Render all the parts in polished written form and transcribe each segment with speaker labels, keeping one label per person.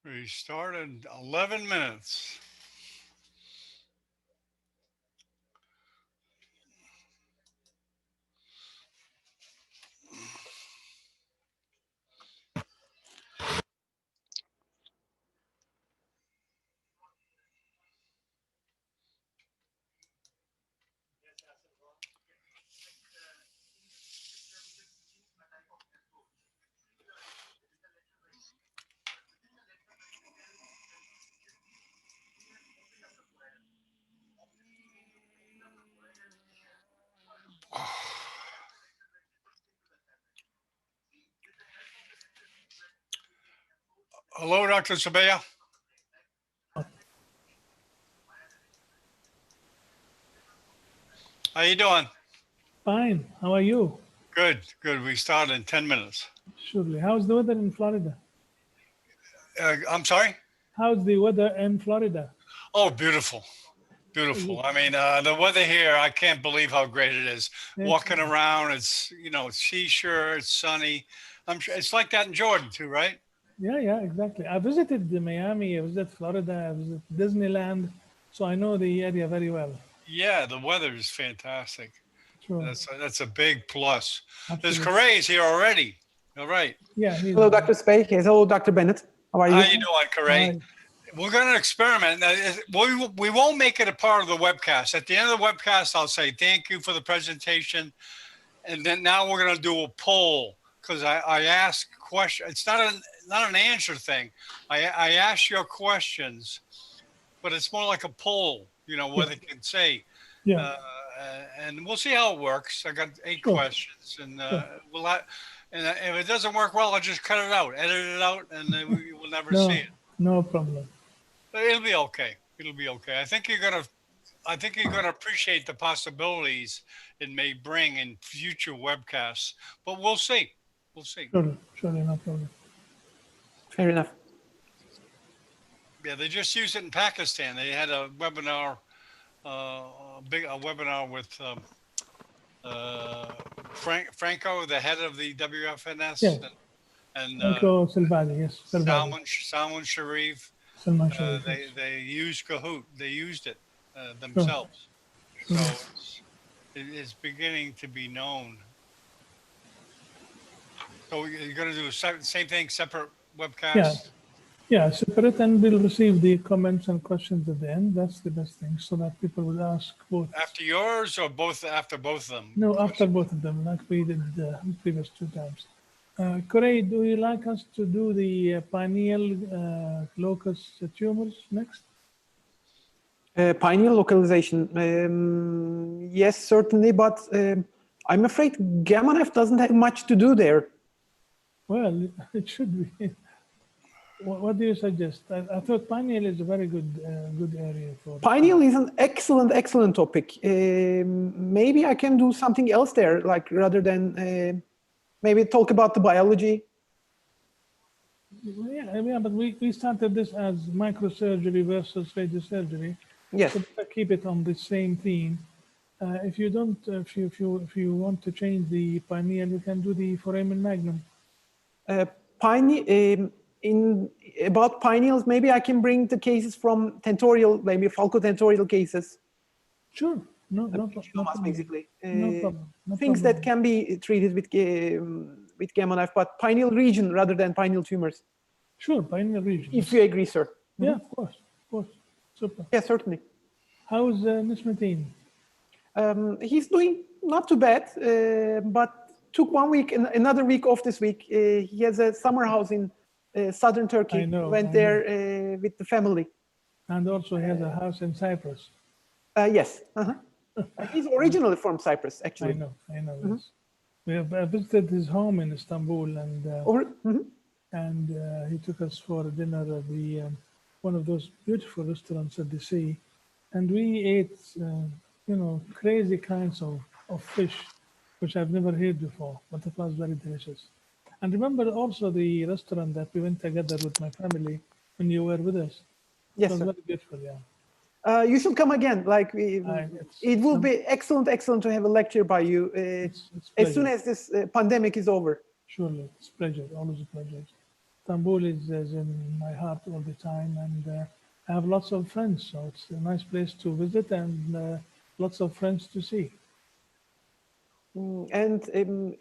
Speaker 1: We started 11 minutes. Hello, Dr. Sabea. How you doing?
Speaker 2: Fine. How are you?
Speaker 1: Good, good. We start in 10 minutes.
Speaker 2: Surely. How's the weather in Florida?
Speaker 1: I'm sorry?
Speaker 2: How's the weather in Florida?
Speaker 1: Oh, beautiful. Beautiful. I mean, the weather here, I can't believe how great it is. Walking around, it's, it's seashore, it's sunny. I'm sure it's like that in Jordan too, right?
Speaker 2: Yeah, exactly. I visited Miami, I visited Florida, I visited Disneyland, so I know the area very well.
Speaker 1: Yeah, the weather is fantastic.
Speaker 2: Sure.
Speaker 1: That's a big plus.
Speaker 2: Absolutely.
Speaker 1: There's Corray's here already. All right.
Speaker 2: Yeah.
Speaker 3: Hello, Dr. Spake. Hello, Dr. Bennett. How are you?
Speaker 1: How you doing, Corray? We're going to experiment. We won't make it a part of the webcast. At the end of the webcast, I'll say thank you for the presentation. And then now we're going to do a poll because I ask questions. It's not an answer thing. I ask your questions, but it's more like a poll, what they can say.
Speaker 2: Yeah.
Speaker 1: And we'll see how it works. I got 8 questions, and if it doesn't work well, I'll just cut it out, edit it out, and then we will never see it.
Speaker 2: No problem.
Speaker 1: But it'll be okay. It'll be okay. I think you're gonna appreciate the possibilities it may bring in future webcasts. But we'll see. We'll see.
Speaker 2: Surely, no problem.
Speaker 3: Fair enough.
Speaker 1: Yeah, they just used it in Pakistan. They had a webinar, a webinar with Franco, the head of the WFNS,
Speaker 2: Yes.
Speaker 1: and
Speaker 2: Franco Silvani, yes.
Speaker 1: Salman Sharif. They used Kahoot. They used it themselves.
Speaker 2: Sure.
Speaker 1: So it's beginning to be known. So you're going to do the same thing, separate webcast?
Speaker 2: Yeah, separate, and we'll receive the comments and questions at the end. That's the best thing, so that people will ask both.
Speaker 1: After yours or after both of them?
Speaker 2: No, after both of them, like we did the previous 2 times. Corey, do you like us to do the pineal locus tumors next?
Speaker 3: Pineal localization. Yes, certainly, but I'm afraid gamma F doesn't have much to do there.
Speaker 2: Well, it should be. What do you suggest? I thought pineal is a very good area for.
Speaker 3: Pineal is an excellent topic. Maybe I can do something else there, like rather than maybe talk about the biology.
Speaker 2: Yeah, but we started this as microsurgery versus radiosurgery.
Speaker 3: Yes.
Speaker 2: So keep it on the same theme. If you want to change the pineal, you can do the foramen magnum.
Speaker 3: About pineals, maybe I can bring the cases from tentorial, maybe falcotentorial cases.
Speaker 2: Sure. No problem.
Speaker 3: Basically.
Speaker 2: No problem.
Speaker 3: Things that can be treated with gamma knife, but pineal region rather than pineal tumors.
Speaker 2: Sure, pineal region.
Speaker 3: If you agree, sir.
Speaker 2: Yeah, of course. Super.
Speaker 3: Yeah, certainly.
Speaker 2: How's Nismateen?
Speaker 3: He's doing not too bad, but took 1 week, another week off this week. He has a summer house in southern Turkey. Went there with the family.
Speaker 2: And also he has a house in Cyprus.
Speaker 3: Yes. He's originally from Cyprus, actually.
Speaker 2: I know. Mm-hmm. Yes. We have visited his home in Istanbul, and he took us for a dinner at one of those beautiful restaurants at the sea, and we ate, crazy kinds of fish, which I've never heard before, but it was very delicious. And remember also the restaurant that we went together with my family when you were with us.
Speaker 3: Yes,
Speaker 2: it was
Speaker 3: sir.
Speaker 2: very beautiful, yeah.
Speaker 3: You should come again. It will be excellent to have a lecture by you
Speaker 2: it's
Speaker 3: as soon as this pandemic is over.
Speaker 2: Surely, it's a pleasure, always a pleasure. Istanbul is in my heart all the time, and I have lots of friends, so it's a nice place to visit and lots of friends to see.
Speaker 3: And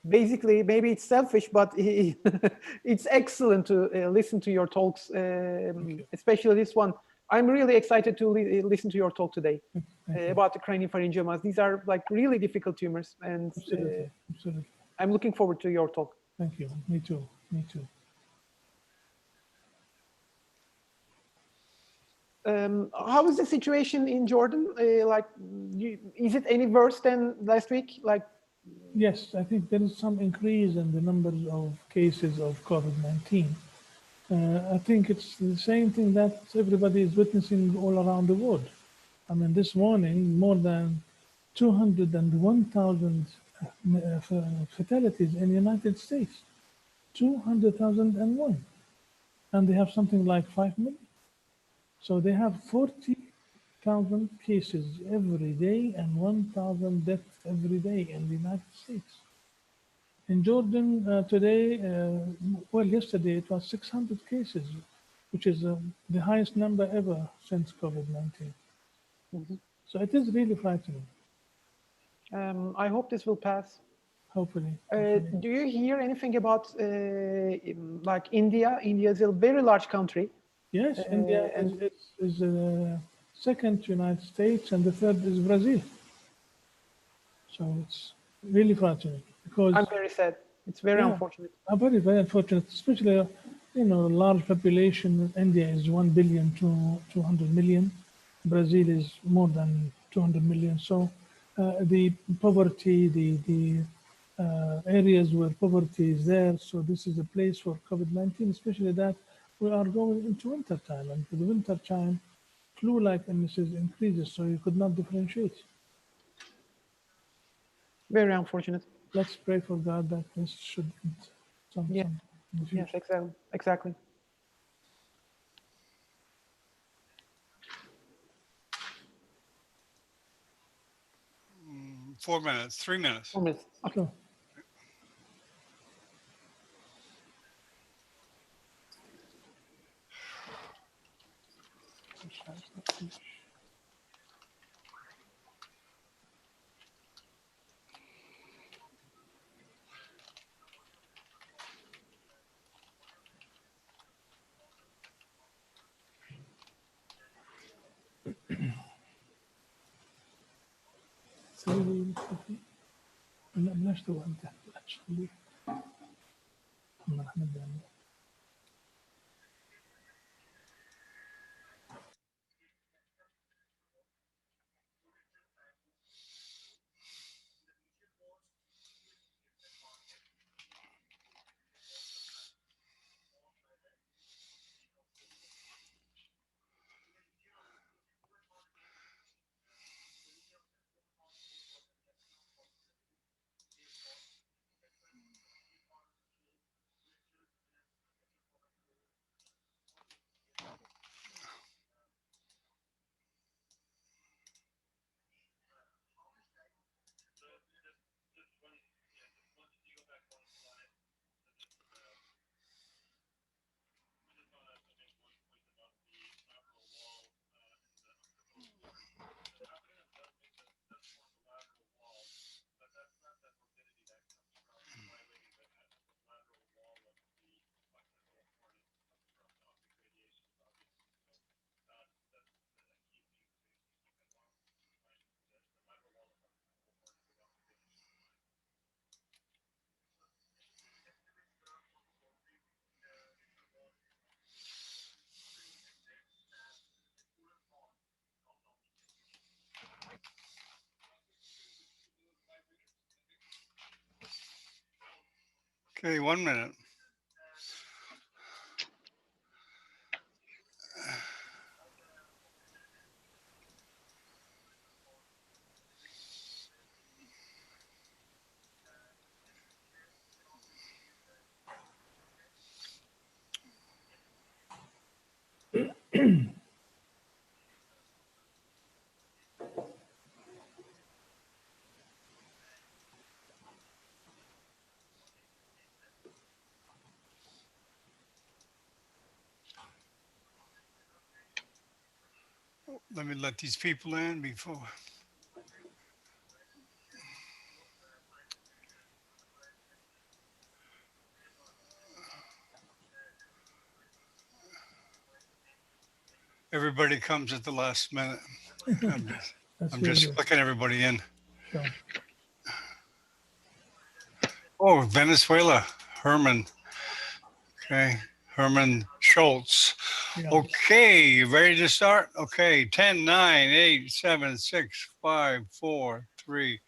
Speaker 3: basically, maybe it's selfish, but it's excellent to listen to your talks, especially this one. I'm really excited to listen to your talk today about the craniopharyngiomas. These are like really difficult tumors, and
Speaker 2: Absolutely.
Speaker 3: I'm looking forward to your talk.
Speaker 2: Thank you. Me too. Me too.
Speaker 3: How is the situation in Jordan? Is it any worse than last week?
Speaker 2: Yes, I think there is some increase in the numbers of cases of COVID-19. I think it's the same thing that everybody is witnessing all around the world. I mean, this morning, more than 201,000 fatalities in the United States. 200,001. And they have something like 5 million. So they have 40,000 cases every day and 1,000 deaths every day in the United States. In Jordan today, well, yesterday it was 600 cases, which is the highest number ever since COVID-19. So it is really frightening.
Speaker 3: I hope this will pass.
Speaker 2: Hopefully.
Speaker 3: Do you hear anything about like India? India is a very large country.
Speaker 2: Yes, India is second to United States, and the third is Brazil. So it's really frightening because
Speaker 3: I'm very sad. It's very unfortunate.
Speaker 2: Very, very unfortunate, especially large population. India is 1 billion to 200 million. Brazil is more than 200 million. So the poverty, the areas where poverty is there. So this is a place for COVID-19, especially that we are going into winter time, and for the winter time, flu-like illnesses increases, so you could not differentiate.
Speaker 3: Very unfortunate.
Speaker 2: Let's pray for God that this shouldn't.
Speaker 3: Yes, exactly.
Speaker 1: 4 minutes, 3 minutes.
Speaker 3: 4 minutes. Okay.
Speaker 2: Sure.
Speaker 1: Okay, 1 minute. Let me let these people in before. Everybody comes at the last minute. I'm just clicking everybody in.
Speaker 2: Sure.
Speaker 1: Oh, Venezuela, Herman. Okay, Herman Schultz.
Speaker 2: Yeah.
Speaker 1: Okay, you ready to start? Okay, 10, 9, 8, 7, 6, 5, 4, 3,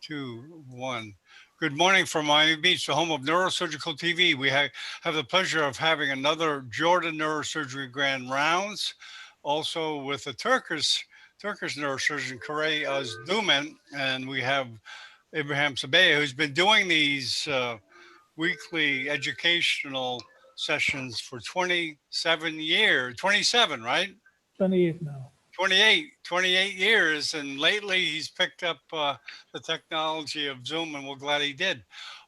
Speaker 1: 2, 1. Good morning from Miami Beach, the home of Neurosurgical TV. We have the pleasure of having another Jordan Neurosurgery Grand Rounds, also with the Turkish neurosurgeon, Kare Özdumen, and we have Ibrahim Sabeh, who's been doing these weekly educational sessions for 27 years, 27, right?
Speaker 2: 28 now.
Speaker 1: 28 years, and lately he's picked up the technology of Zoom, and we're glad he did.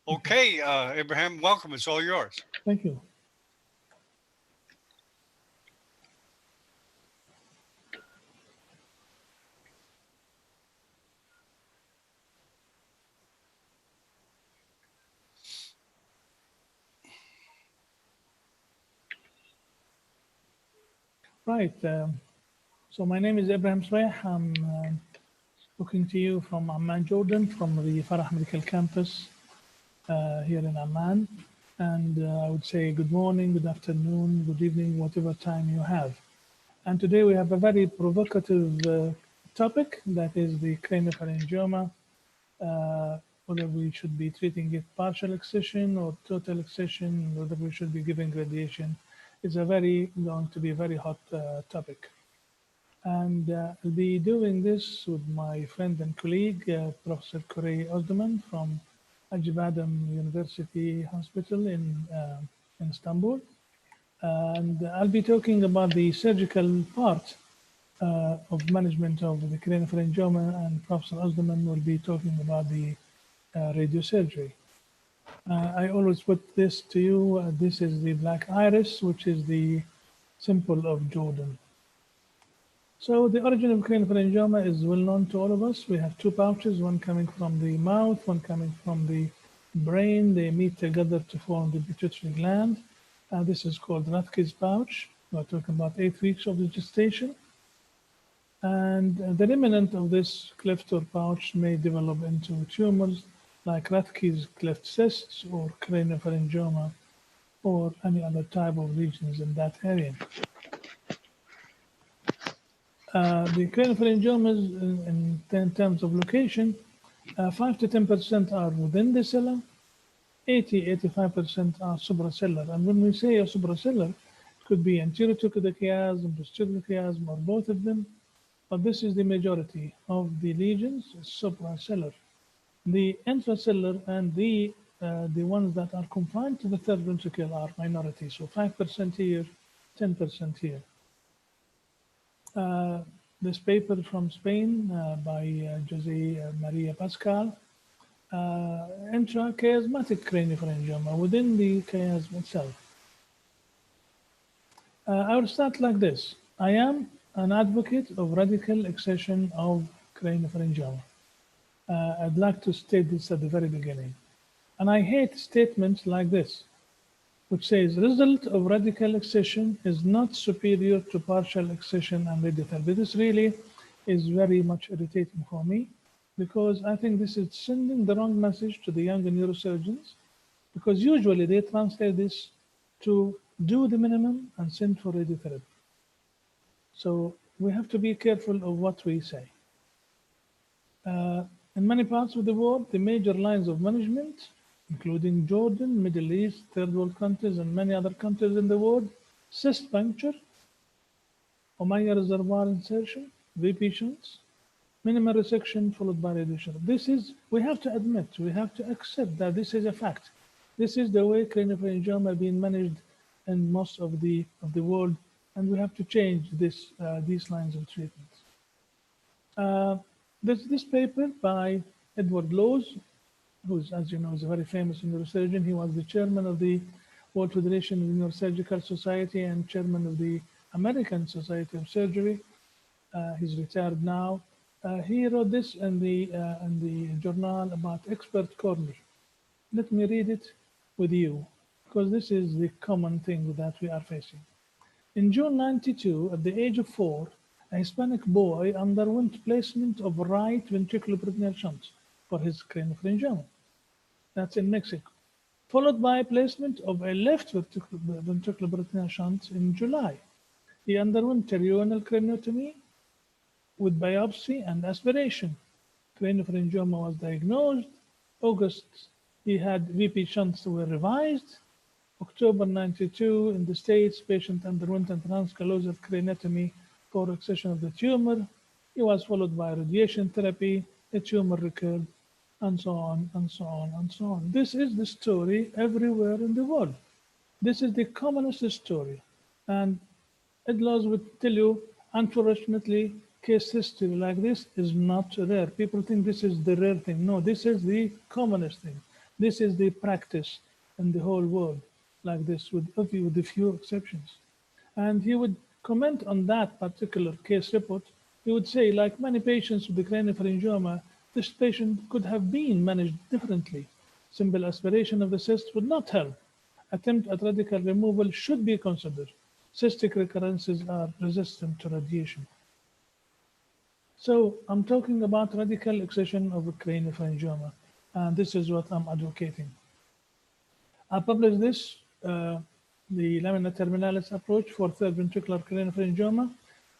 Speaker 1: Okay, Ibrahim, welcome. It's all yours.
Speaker 2: Thank you. Right. So my name is Ibrahim Sabeh. I'm talking to you from Amman, Jordan, from the Farah Medical Campus here in Amman. And I would say good morning, good afternoon, good evening, whatever time you have. And today we have a very provocative topic, that is the craniopharyngioma, whether we should be treating it partial excision or total excision, whether we should be giving radiation. It's going to be a very hot topic. And I'll be doing this with my friend and colleague, Professor Kare Özdumen from Acıbadem University Hospital in Istanbul. And I'll be talking about the surgical part of management of the craniopharyngioma, and Professor Özdumen will be talking about the radiosurgery. I always put this to you. This is the black iris, which is the symbol of Jordan. So the origin of craniopharyngioma is well known to all of us. We have two pouches, one coming from the mouth, one coming from the brain. They meet together to form the pituitary gland. This is called Rathke's pouch. We're talking about 8 weeks of the gestation. And the remnant of this cleft or pouch may develop into tumors like Rathke's cleft cysts or craniopharyngioma or any other type of lesions in that area. The craniopharyngiomas, in terms of location, 5 to 10% are within the cella, 85% are supracellular. And when we say a supracellular, it could be anterior to the chiasm, posterior chiasm, or both of them. But this is the majority of the lesions, supracellular. The intracellular and the ones that are confined to the third ventricle are minority. So 5% here, 10% here. This paper from Spain by Jose Maria Pascal, intrachiasmatic craniopharyngioma within the chiasm itself. I will start like this. I am an advocate of radical excision of craniopharyngioma. I'd like to state this at the very beginning. And I hate statements like this, which says result of radical excision is not superior to partial excision and radiotherapy. This really is very much irritating for me, because I think this is sending the wrong message to the young neurosurgeons, because usually they translate this to do the minimum and send for radiotherapy. So we have to be careful of what we say. In many parts of the world, the major lines of management, including Jordan, Middle East, third world countries, and many other countries in the world, cyst puncture, Ommaya reservoir insertion, VP shunts, minimal resection followed by radiation. This is, we have to admit, we have to accept that this is a fact. This is the way craniopharyngioma are being managed in most of the world, and we have to change this, these lines of treatment. This paper by Edward Lowe's, who's, as you know, is a very famous neurosurgeon. He was the chairman of the World Federation of Neurosurgical Society and chairman of the American Society of Surgery. He's retired now. He wrote this in the journal about expert corner. Let me read it with you, because this is the common thing that we are facing. In June 92, at the age of 4, a Hispanic boy underwent placement of right ventriculoperitoneal shunt for his craniopharyngioma. That's in Mexico. Followed by placement of a left ventriculoperitoneal shunt in July. He underwent terional craniotomy with biopsy and aspiration. Craniopharyngioma was diagnosed. August, he had VP shunts were revised. October 92, in the States, patient underwent a transcallosal craniotomy for excision of the tumor. He was followed by radiation therapy. The tumor recurred, and so on, and so on, and so on. This is the story everywhere in the world. This is the commonest story. And Edlaws would tell you, unfortunately, case history like this is not rare. People think this is the rare thing. No, this is the commonest thing. This is the practice in the whole world, like this, with a few exceptions. And he would comment on that particular case report. He would say, like many patients with the craniopharyngioma, this patient could have been managed differently. Simple aspiration of the cyst would not help. Attempt at radical removal should be considered. Cystic recurrences are resistant to radiation. So I'm talking about radical excision of a craniopharyngioma, and this is what I'm advocating. I published this, the lamina terminalis approach for third ventricular craniopharyngioma,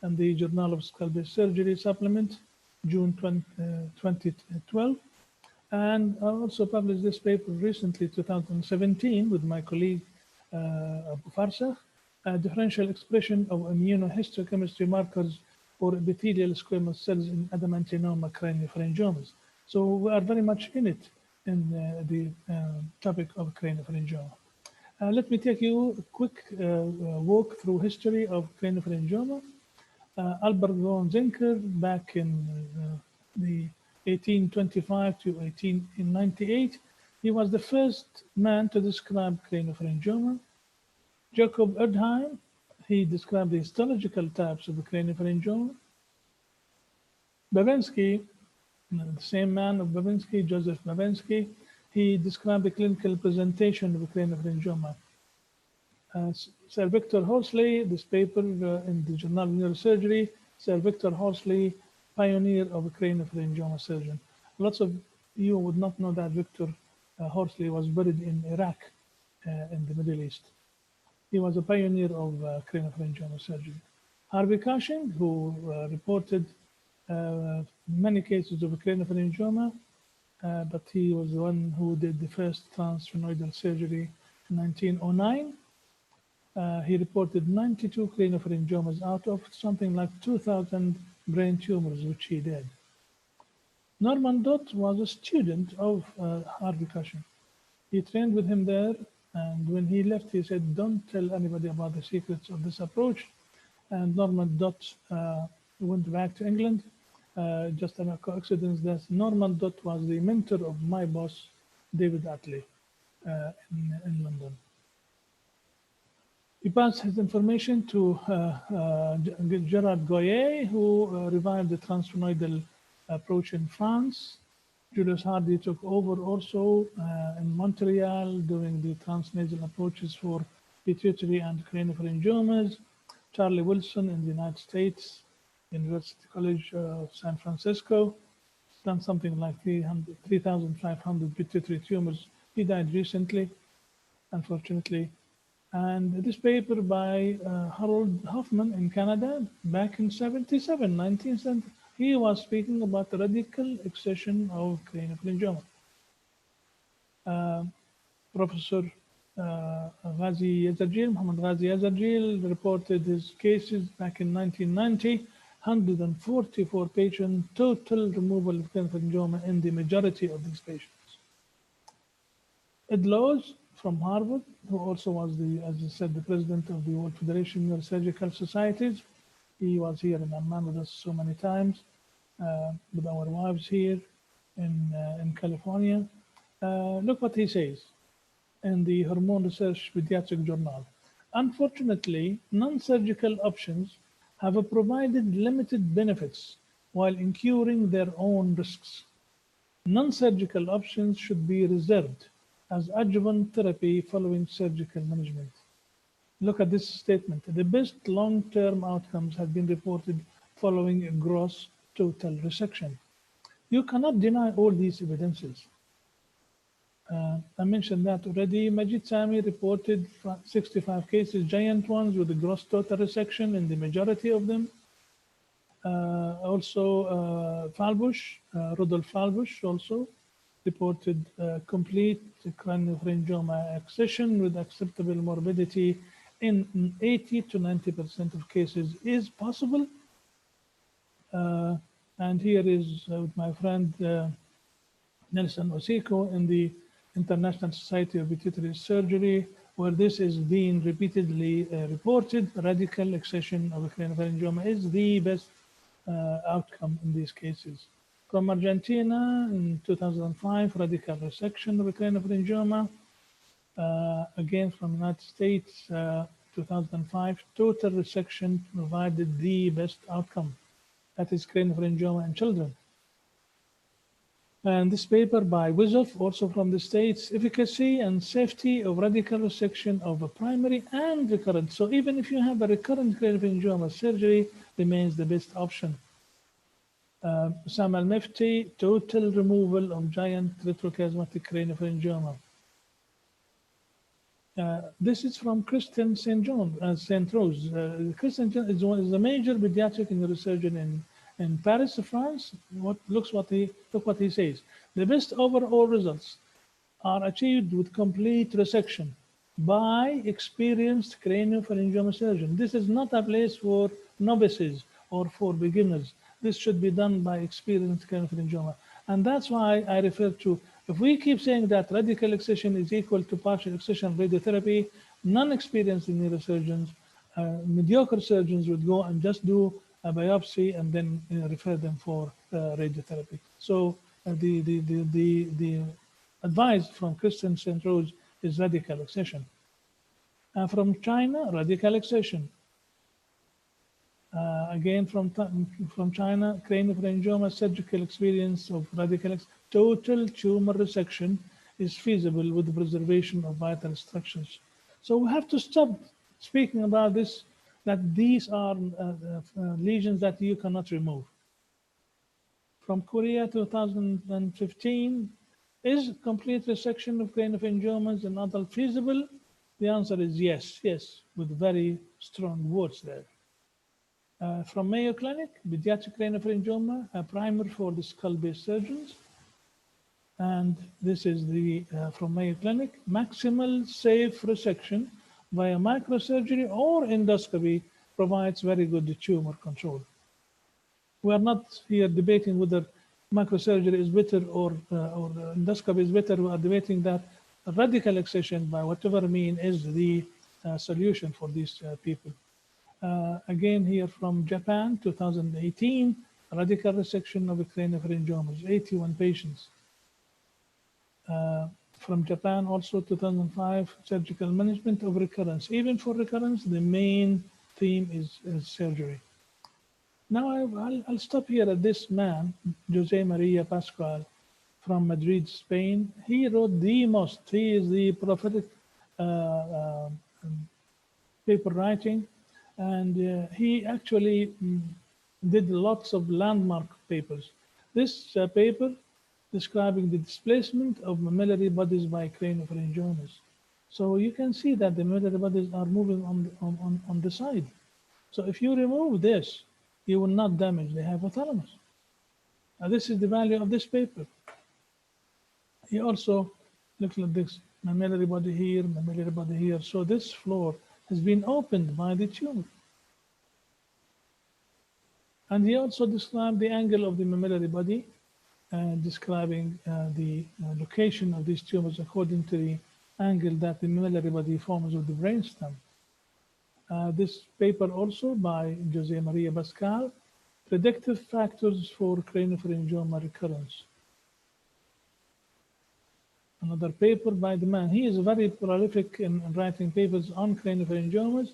Speaker 2: and the Journal of Skull-Based Surgery supplement, June 2012. And I also published this paper recently, 2017, with my colleague Abu Farsakh, differential expression of immunohistochemistry markers for epithelial squamous cells in adamantinoma craniopharyngiomas. So we are very much in it in the topic of craniopharyngiomas. Let me take you a quick walk through history of craniopharyngioma. Albert von Zenker, back in the 1825 to 1898, he was the first man to describe craniopharyngioma. Jacob Erdheim, he described the histological types of the craniopharyngioma. Babinski, the same man of Babinski, Joseph Babinski, he described the clinical presentation of the craniopharyngioma. Sir Victor Horsley, this paper in the Journal of Neurosurgery, Sir Victor Horsley, pioneer of a craniopharyngioma surgeon. Lots of you would not know that Victor Horsley was buried in Iraq in the Middle East. He was a pioneer of craniopharyngioma surgery. Harvey Cushing, who reported many cases of craniopharyngioma, but he was the one who did the first transsphenoidal surgery in 1909. He reported 92 craniopharyngiomas out of something like 2,000 brain tumors, which he did. Norman Dott was a student of Harvey Cushing. He trained with him there, and when he left, he said, don't tell anybody about the secrets of this approach. And Norman Dott went back to England. Just a coincidence that Norman Dott was the mentor of my boss, David Attlee, in London. He passed his information to Gerard Goyer, who revived the transsphenoidal approach in France. Julius Hardy took over also in Montreal, doing the transnasal approaches for pituitary and craniopharyngiomas. Charlie Wilson in the United States, University College San Francisco, done something like 3,500 pituitary tumors. He died recently, unfortunately. And this paper by Harold Hoffman in Canada, back in 1970, he was speaking about the radical excision of craniopharyngioma. Professor Ghazi Yazarjil, Muhammad Ghazi Yazarjil, reported his cases back in 1990, 144 patient total removal of craniopharyngioma in the majority of these patients. Ed Laws from Harvard, who also was as I said, the president of the World Federation of Neurosurgical Societies. He was here in Amman with us so many times, with our wives here in California. Look what he says in the Hormone Research Pediatric Journal. Unfortunately, non-surgical options have provided limited benefits while incurring their own risks. Non-surgical options should be reserved as adjuvant therapy following surgical management. Look at this statement. The best long-term outcomes have been reported following a gross total resection. You cannot deny all these evidences. I mentioned that already. Majid Sami reported 65 cases, giant ones with a gross total resection in the majority of them. Also, Rudolf Falbush also reported complete craniopharyngioma excision with acceptable morbidity in 80 to 90% of cases is possible. And here is with my friend Nelson Osiko in the International Society of Pituitary Surgery, where this is being repeatedly reported. Radical excision of a craniopharyngioma is the best outcome in these cases. From Argentina in 2005, radical resection of a craniopharyngioma. Again, from the United States, 2005, total resection provided the best outcome. That is craniopharyngioma in children. And this paper by Wizoff, also from the States, efficacy and safety of radical resection of a primary and recurrent. So even if you have a recurrent craniopharyngioma, surgery remains the best option. Sam al-Mifti, total removal of giant retrochiasmatic craniopharyngioma. This is from Christian St. Rose. Christian is a major pediatric neurosurgeon in Paris, France. Look what he says. The best overall results are achieved with complete resection by experienced craniopharyngioma surgeon. This is not a place for novices or for beginners. This should be done by experienced craniopharyngioma. And that's why I refer to, if we keep saying that radical excision is equal to partial excision radiotherapy, non-experienced neurosurgeons, mediocre surgeons would go and just do a biopsy and then refer them for radiotherapy. So the advice from Christian St. Rose is radical excision. From China, radical excision. Again, from China, craniopharyngioma surgical experience of radical total tumor resection is feasible with the preservation of vital structures. So we have to stop speaking about this, that these are lesions that you cannot remove. From Korea, 2015, is complete resection of craniopharyngiomas in adult feasible? The answer is yes, with very strong words there. From Mayo Clinic, pediatric craniopharyngioma, a primer for the skull-based surgeons. And this is the from Mayo Clinic, maximal safe resection via microsurgery or endoscopy provides very good tumor control. We are not here debating whether microsurgery is better or endoscopy is better. We are debating that radical excision by whatever mean is the solution for these people. Again, here from Japan, 2018, radical resection of craniopharyngiomas, 81 patients. From Japan, also 2005, surgical management of recurrence. Even for recurrence, the main theme is surgery. Now I'll stop here at this man, Jose Maria Pascual, from Madrid, Spain. He wrote the most. He is the prophetic paper writing. And he actually did lots of landmark papers. This paper describing the displacement of mammillary bodies by craniopharyngiomas. So you can see that the mammillary bodies are moving on the side. So if you remove this, you will not damage the hypothalamus. Now this is the value of this paper. He also looks at this mammillary body here, mammillary body here. So this floor has been opened by the tumor. And he also described the angle of the mammillary body, describing the location of these tumors according to the angle that the mammillary body forms with the brainstem. This paper also by Jose Maria Pascual, predictive factors for craniopharyngioma recurrence. Another paper by the man. He is very prolific in writing papers on craniopharyngiomas,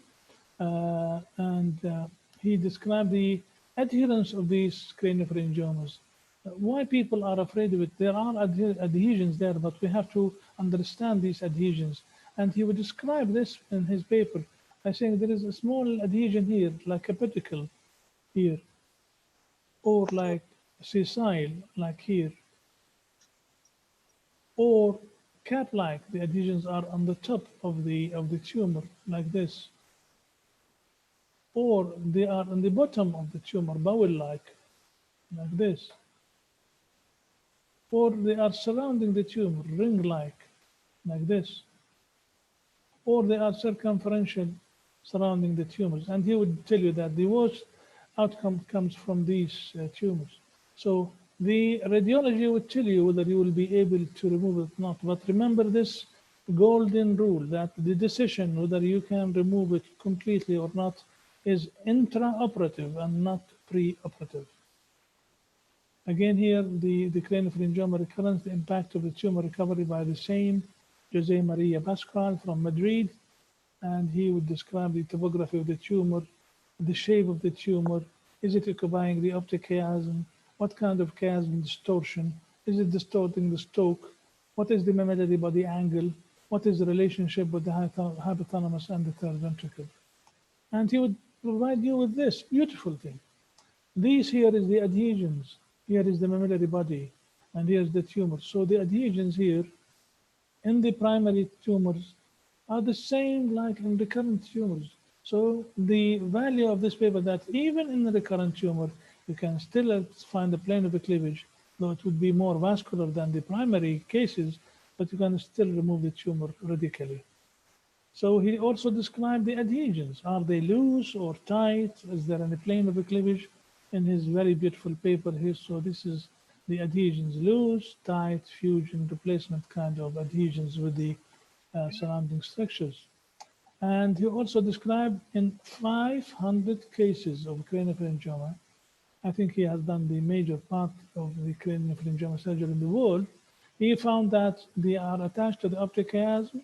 Speaker 2: and he described the adherence of these craniopharyngiomas. Why people are afraid of it? There are adhesions there, but we have to understand these adhesions. And he would describe this in his paper by saying there is a small adhesion here, like a pedicle here, or like sessile, like here, or cap-like. The adhesions are on the top of the tumor, like this, or they are on the bottom of the tumor, bowl-like, like this, or they are surrounding the tumor, ring-like, like this, or they are circumferential surrounding the tumors. And he would tell you that the worst outcome comes from these tumors. So the radiology would tell you whether you will be able to remove it or not. But remember this golden rule that the decision whether you can remove it completely or not is intraoperative and not preoperative. Again here, the craniopharyngioma recurrence, the impact of the tumor recovery by the same J.Pascual from Madrid, and he would describe the topography of the tumor, the shape of the tumor, is it occupying the optic chiasm, what kind of chiasm distortion, is it distorting the stalk, what is the mammillary body angle, what is the relationship with the hypothalamus and the third ventricle. And he would provide you with this beautiful thing. These here is the adhesions, here is the mammillary body, and here's the tumor. So the adhesions here in the primary tumors are the same like in recurrent tumors. So the value of this paper that even in the recurrent tumor, you can still find the plane of the cleavage, though it would be more vascular than the primary cases, but you can still remove the tumor radically. So he also described the adhesions. Are they loose or tight? Is there any plane of the cleavage? In his very beautiful paper here, so this is the adhesions, loose, tight, fusion, replacement kind of adhesions with the surrounding structures. And he also described in 500 cases of craniopharyngioma, I think he has done the major part of the craniopharyngioma surgery in the world, he found that they are attached to the optic chiasm,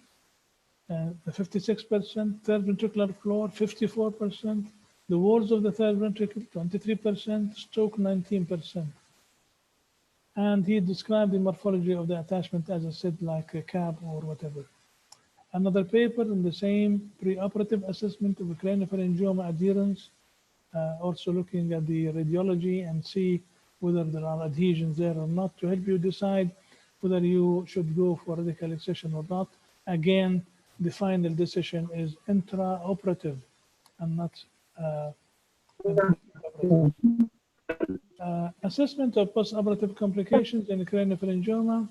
Speaker 2: 56%, third ventricular floor, 54%, the walls of the third ventricle, 23%, stroke, 19%. And he described the morphology of the attachment, as I said, like a cap or whatever. Another paper in the same preoperative assessment of the craniopharyngioma adherence, also looking at the radiology and see whether there are adhesions there or not to help you decide whether you should go for radical excision or not. Again, the final decision is intraoperative and not assessment of postoperative complications in craniopharyngioma,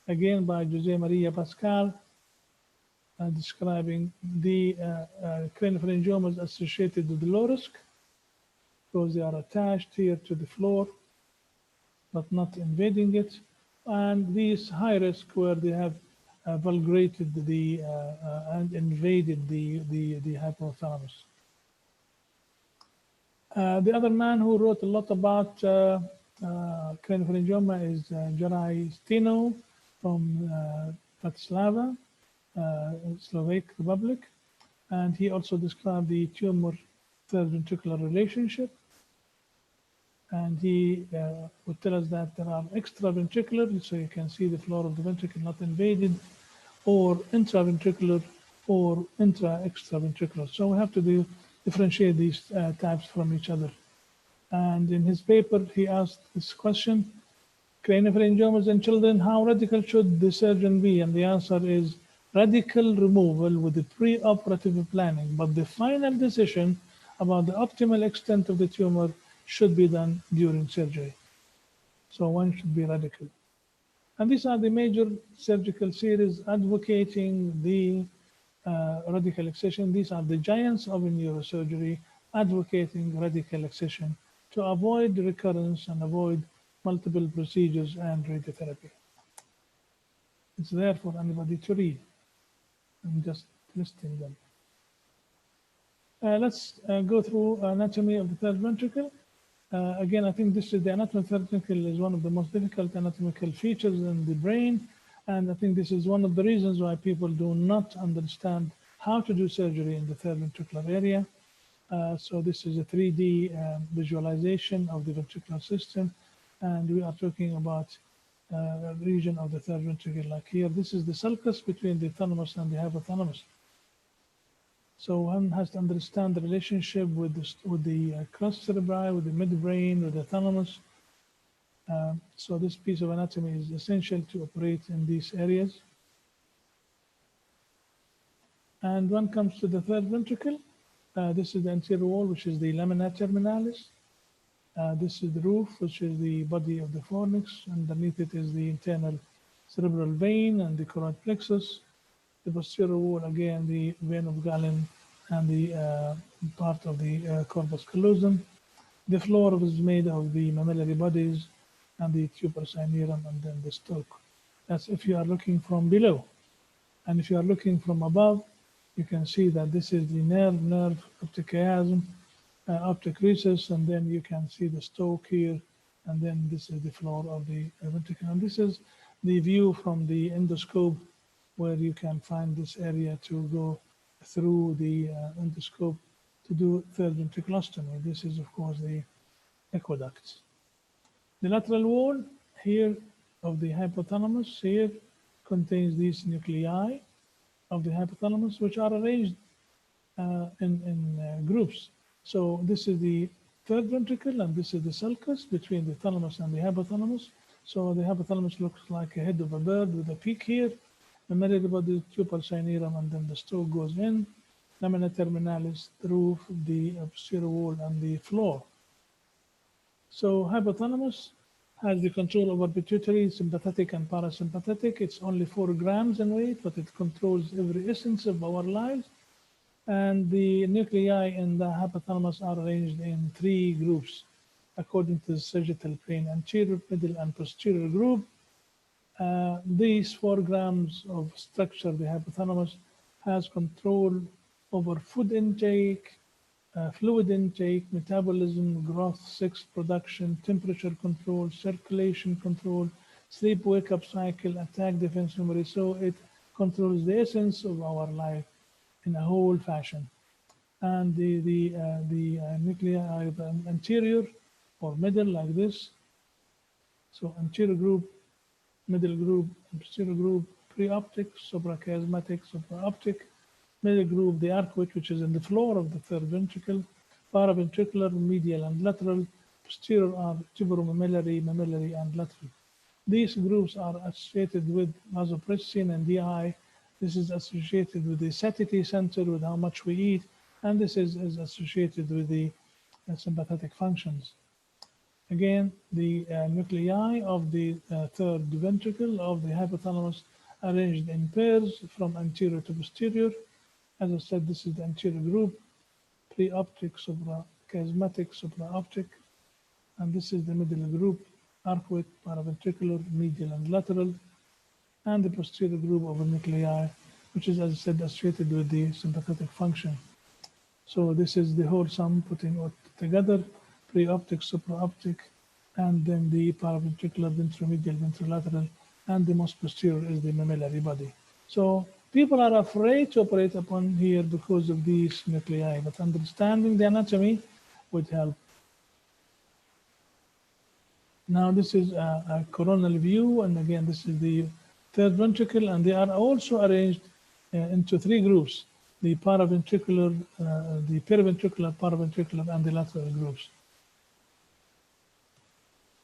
Speaker 2: again by J.Pascual, describing the craniopharyngiomas associated with the low risk, because they are attached here to the floor, but not invading it, and these high risk where they have vulgarated the and invaded the hypothalamus. The other man who wrote a lot about craniopharyngoma is J.Pascual from Bratislava, Slovak Republic, and he also described the tumor third ventricular relationship. And he would tell us that there are extraventricular, so you can see the floor of the ventricle not invaded, or intraventricular, or intra-extraventricular. So we have to differentiate these types from each other. And in his paper, he asked this question, craniopharyngiomas in children, how radical should the surgeon be? And the answer is radical removal with the preoperative planning, but the final decision about the optimal extent of the tumor should be done during surgery. So one should be radical. And these are the major surgical series advocating the radical excision. These are the giants of neurosurgery advocating radical excision to avoid recurrence and avoid multiple procedures and radiotherapy. It's there for anybody to read. I'm just listing them. Let's go through anatomy of the third ventricle. Again, I think this is the anatomy of the third ventricle is one of the most difficult anatomical features in the brain. And I think this is one of the reasons why people do not understand how to do surgery in the third ventricular area. So this is a 3D visualization of the ventricular system, and we are talking about a region of the third ventricle. Like here, this is the sulcus between the thalamus and the hypothalamus. So one has to understand the relationship with the crus cerebri, with the midbrain, with the thalamus. So this piece of anatomy is essential to operate in these areas. And when it comes to the third ventricle, this is the anterior wall, which is the lamina terminalis. This is the roof, which is the body of the fornix. Underneath it is the internal cerebral vein and the choroid plexus. The posterior wall, again, the vein of Galen and the part of the corpus callosum. The floor is made of the mammillary bodies and the tuberous cinerum and then the stalk. That's if you are looking from below. And if you are looking from above, you can see that this is the nerve optic chiasm, optic recess, and then you can see the stalk here, and then this is the floor of the ventricle. And this is the view from the endoscope, where you can find this area to go through the endoscope to do third ventriculostomy. This is, of course, the aqueducts. The lateral wall here of the hypothalamus here contains these nuclei of the hypothalamus, which are arranged in groups. So this is the third ventricle, and this is the sulcus between the thalamus and the hypothalamus. So the hypothalamus looks like a head of a bird with a peak here. The mammillary body, tubal cinerum, and then the stalk goes in. Lamina terminalis, the roof, the posterior wall, and the floor. So hypothalamus has the control over pituitary, sympathetic, and parasympathetic. It's only 4 grams in weight, but it controls every essence of our lives. And the nuclei in the hypothalamus are arranged in 3 groups according to the sagittal plane: anterior, middle, and posterior group. These 4 grams of structure, the hypothalamus, has control over food intake, fluid intake, metabolism, growth, sex production, temperature control, circulation control, sleep wake-up cycle, attack, defense, memory. So it controls the essence of our life in a whole fashion. And the nuclei are anterior or middle, like this. So anterior group, middle group, posterior group, preoptic, suprachiasmatic, supraoptic. Middle group, the arcuate, which is in the floor of the third ventricle, paraventricular, medial, and lateral. Posterior are tuberomammillary, mammillary, and lateral. These groups are associated with vasopressin and DI. This is associated with the satiety center, with how much we eat, and this is associated with the sympathetic functions. Again, the nuclei of the third ventricle of the hypothalamus arranged in pairs from anterior to posterior. As I said, this is the anterior group, preoptic, suprachiasmatic, supraoptic, and this is the middle group, arcuate, paraventricular, medial, and lateral, and the posterior group of the nuclei, which is, as I said, associated with the sympathetic function. So this is the whole sum putting it together: preoptic, supraoptic, and then the paraventricular, ventromedial, ventrolateral, and the most posterior is the mammillary body. So people are afraid to operate upon here because of these nuclei, but understanding the anatomy would help. Now this is a coronal view, and again this is the third ventricle, and they are also arranged into 3 groups: the paraventricular, the periventricular, paraventricular, and the lateral groups.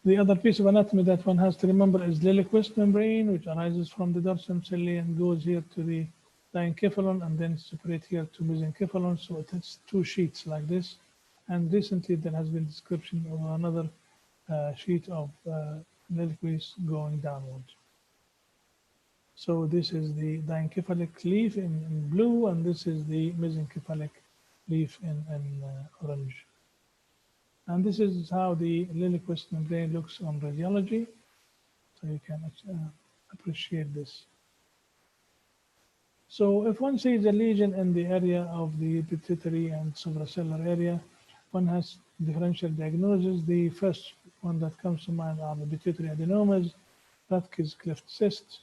Speaker 2: The other piece of anatomy that one has to remember is Lilliquist membrane, which arises from the dorsum celli and goes here to the diencephalon and then separate here to mesencephalon. So it has 2 sheets like this. And recently there has been description of another sheet of Lilliquist going downward. So this is the diencephalic leaf in blue, and this is the mesencephalic leaf in orange. And this is how the Lilliquist membrane looks on radiology. So you can appreciate this. So if one sees a lesion in the area of the pituitary and suprasellar area, one has differential diagnosis. The first one that comes to mind are the pituitary adenomas, Rathke's cleft cyst,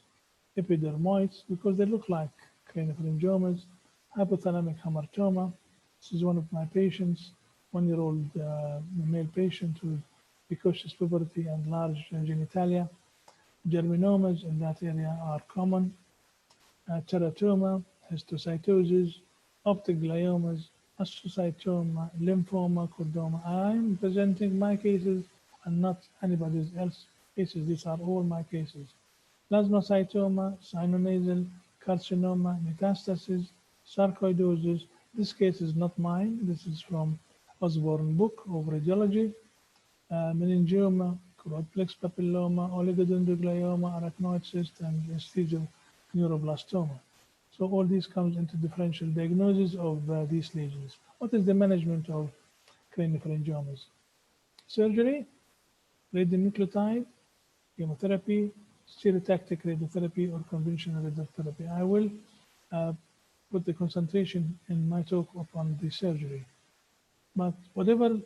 Speaker 2: epidermoids, because they look like craniopharyngiomas, hypothalamic hamartoma, This is one of my patients, 1-year-old male patient with precocious puberty and large genitalia. Germinomas in that area are common. Teratoma, histiocytosis, optic gliomas, astrocytoma, lymphoma, chordoma. I'm presenting my cases and not anybody else's cases. These are all my cases. Plasmacytoma, sinonasal, carcinoma, metastasis, sarcoidosis. This case is not mine. This is from Osborne book of radiology. Meningioma, choroidoplex papilloma, oligodendroglioma, arachnoid cyst, and vestigial neuroblastoma. So all these comes into differential diagnosis of these lesions. What is the management of craniopharyngiomas? Surgery, radionuclide, chemotherapy, stereotactic radiotherapy, or conventional radiotherapy. I will put the concentration in my talk upon the surgery. But whatever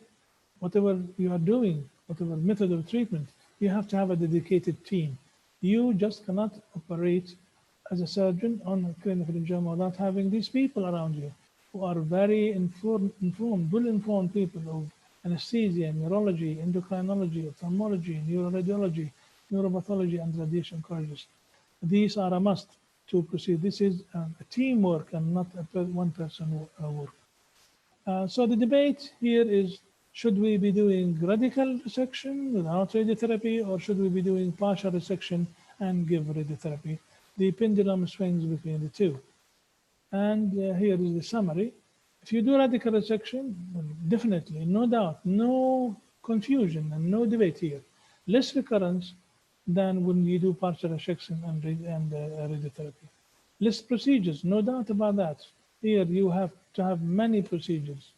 Speaker 2: you are doing, whatever method of treatment, you have to have a dedicated team. You just cannot operate as a surgeon on a craniopharyngiomas without having these people around you who are very informed, well-informed people of anesthesia, neurology, endocrinology, ophthalmology, neuroradiology, neuropathology, and radiation oncologists. These are a must to proceed. This is a teamwork and not a one-person work. So the debate here is, should we be doing radical resection without radiotherapy, or should we be doing partial resection and give radiotherapy? The pendulum swings between the two. And here is the summary. If you do radical resection, definitely, no doubt, no confusion and no debate here. Less recurrence than when you do partial resection and radiotherapy. Less procedures, no doubt about that. Here you have to have many procedures.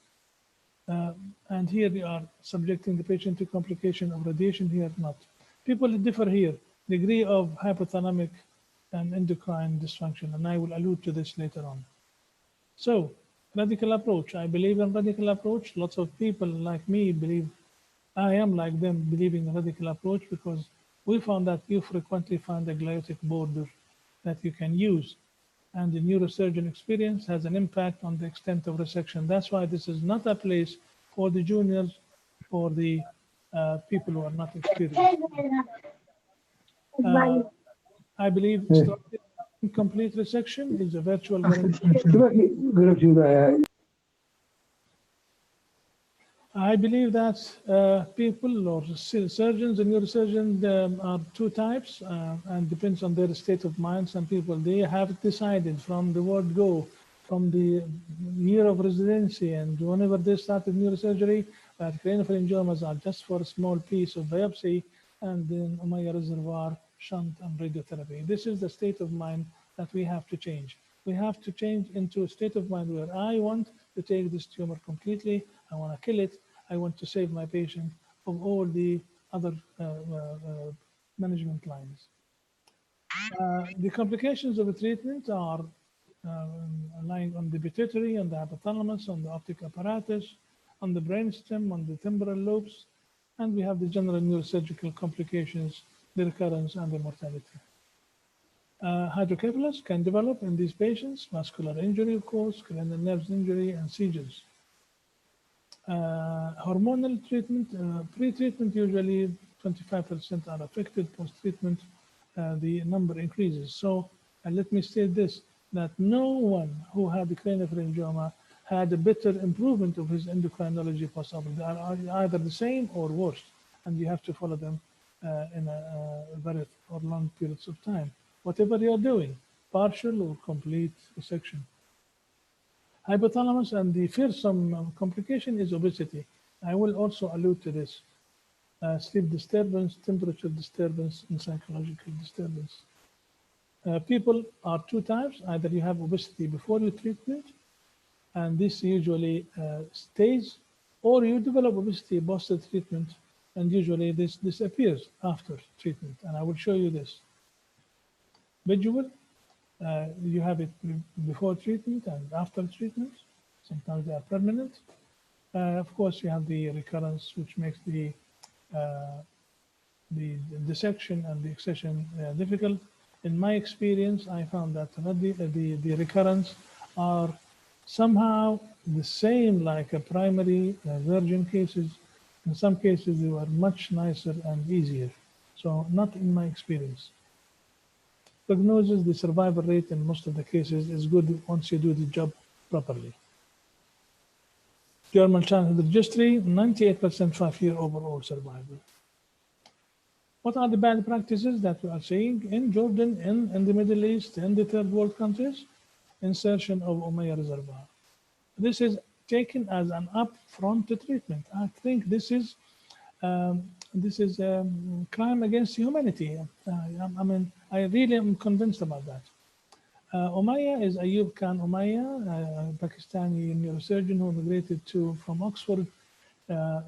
Speaker 2: And here we are subjecting the patient to complication of radiation, here not. People differ here, degree of hypothalamic and endocrine dysfunction, and I will allude to this later on. So, radical approach. I believe in radical approach. Lots of people like me believe, I am like them, believing in radical approach, because we found that you frequently find a gliotic border that you can use. And the neurosurgeon experience has an impact on the extent of resection. That's why this is not a place for the juniors, for the people who are not experienced. I believe incomplete resection is a virtual guarantee. I believe that people or surgeons and neurosurgeons are two types and depends on their state of mind. Some people, they have decided from the word go, from the year of residency and whenever they started neurosurgery, that craniopharyngiomas are just for a small piece of biopsy and then Ommaya reservoir, shunt, and radiotherapy. This is the state of mind that we have to change. We have to change into a state of mind where I want to take this tumor completely, I want to kill it, I want to save my patient from all the other management lines. The complications of the treatment are lying on the pituitary, on the hypothalamus, on the optic apparatus, on the brainstem, on the temporal lobes, and we have the general neurosurgical complications, the recurrence, and the mortality. Hydrocephalus can develop in these patients, vascular injury, of course, cranial nerves injury, and seizures. Hormonal treatment, pre-treatment, usually 25% are affected. Post-treatment, the number increases. So let me state this, that no one who had the craniopharyngioma had a better improvement of his endocrinology possible. They are either the same or worse, and you have to follow them in a very or long periods of time. Whatever you are doing, partial or complete resection. Hypothalamus, and the fearsome complication is obesity. I will also allude to this. Sleep disturbance, temperature disturbance, and psychological disturbance. People are two types. Either you have obesity before your treatment, and this usually stays, or you develop obesity post-treatment, and usually this disappears after treatment. And I will show you this. Visual, you have it before treatment and after treatment. Sometimes they are permanent. Of course, you have the recurrence, which makes the dissection and the excision difficult. In my experience, I found that the recurrence are somehow the same like a primary virgin cases. In some cases, they were much nicer and easier. So not in my experience. Prognosis, the survival rate in most of the cases is good once you do the job properly. German childhood registry, 98% 5-year overall survival. What are the bad practices that we are seeing in Jordan, in the Middle East, in the third world countries? Insertion of Umayya reservoir. This is taken as an upfront treatment. I think this is crime against humanity. I mean, I really am convinced about that. Umayya is Ayub Khan Umayya, a Pakistani neurosurgeon who immigrated from Oxford.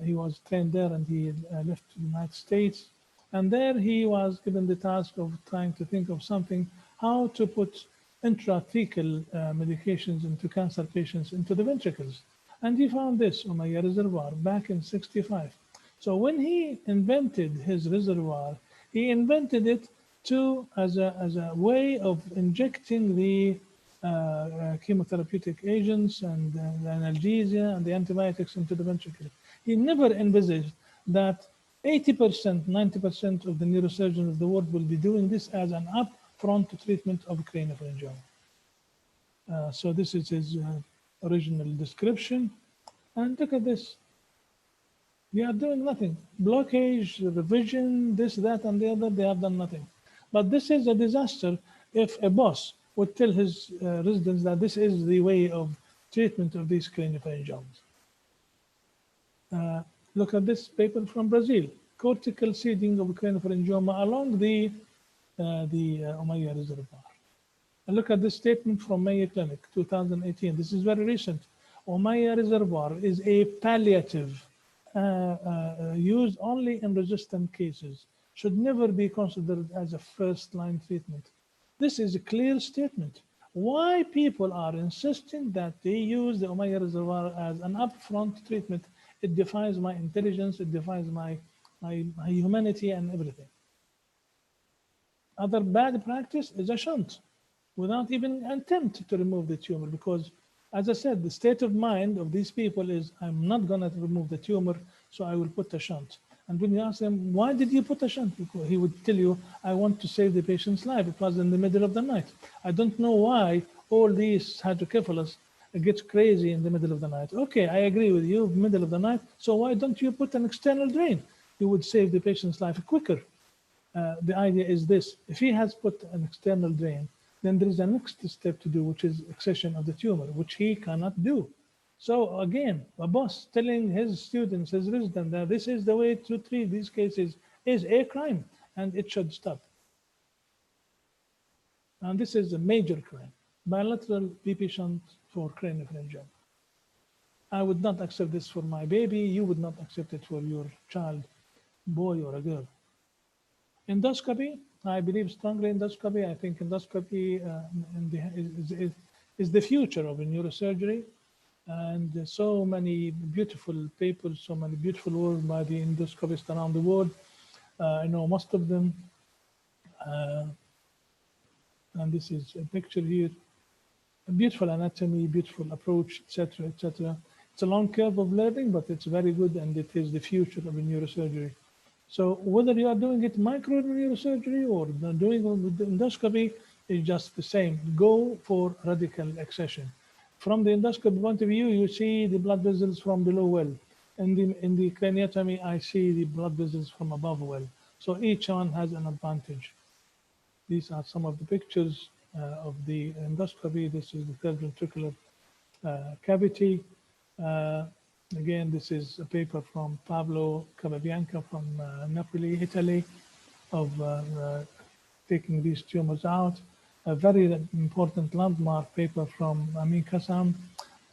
Speaker 2: He was trained there and he left the United States. And there he was given the task of trying to think of something, how to put intrathecal medications into cancer patients into the ventricles. And he found this Umayya reservoir back in '65. So when he invented his reservoir, he invented it as a way of injecting the chemotherapeutic agents and the analgesia and the antibiotics into the ventricle. He never envisaged that 80%, 90% of the neurosurgeons of the world will be doing this as an upfront treatment of craniopharyngioma. So this is his original description. And look at this. They are doing nothing. Blockage, revision, this, that, and the other, they have done nothing. But this is a disaster if a boss would tell his residents that this is the way of treatment of these craniopharyngiomas. Look at this paper from Brazil. Cortical seeding of craniopharyngioma along the Umayya reservoir. And look at this statement from Mayo Clinic, 2018. This is very recent. Umayya reservoir is a palliative used only in resistant cases, should never be considered as a first-line treatment. This is a clear statement. Why people are insisting that they use the Umayya reservoir as an upfront treatment, it defies my intelligence, it defies my humanity and everything. Other bad practice is a shunt without even attempt to remove the tumor, because as I said, the state of mind of these people is, I'm not going to remove the tumor, so I will put a shunt. And when you ask them, why did you put a shunt? Because he would tell you, I want to save the patient's life. It was in the middle of the night. I don't know why all these hydrocephalus gets crazy in the middle of the night. Okay, I agree with you, middle of the night. So why don't you put an external drain? You would save the patient's life quicker. The idea is this: if he has put an external drain, then there is a next step to do, which is excision of the tumor, which he cannot do. So again, a boss telling his students, his residents, that this is the way to treat these cases is a crime, and it should stop. And this is a major crime. Bilateral BP shunt for craniopharyngioma. I would not accept this for my baby. You would not accept it for your child, boy or a girl. Endoscopy, I believe strongly endoscopy. I think endoscopy is the future of neurosurgery. And so many beautiful papers, so many beautiful work by the endoscopists around the world. I know most of them. And this is a picture here. A beautiful anatomy, beautiful approach, etc., etc. It's a long curve of learning, but it's very good, and it is the future of neurosurgery. So whether you are doing it micro neurosurgery or doing endoscopy, is just the same. Go for radical excision. From the endoscopy point of view, you see the blood vessels from below well. In the craniotomy, I see the blood vessels from above well. So each one has an advantage. These are some of the pictures of the endoscopy. This is the third ventricular cavity. Again, this is a paper from Pablo Cababianca from Napoli, Italy, of taking these tumors out. A very important landmark paper from Amin Kassam,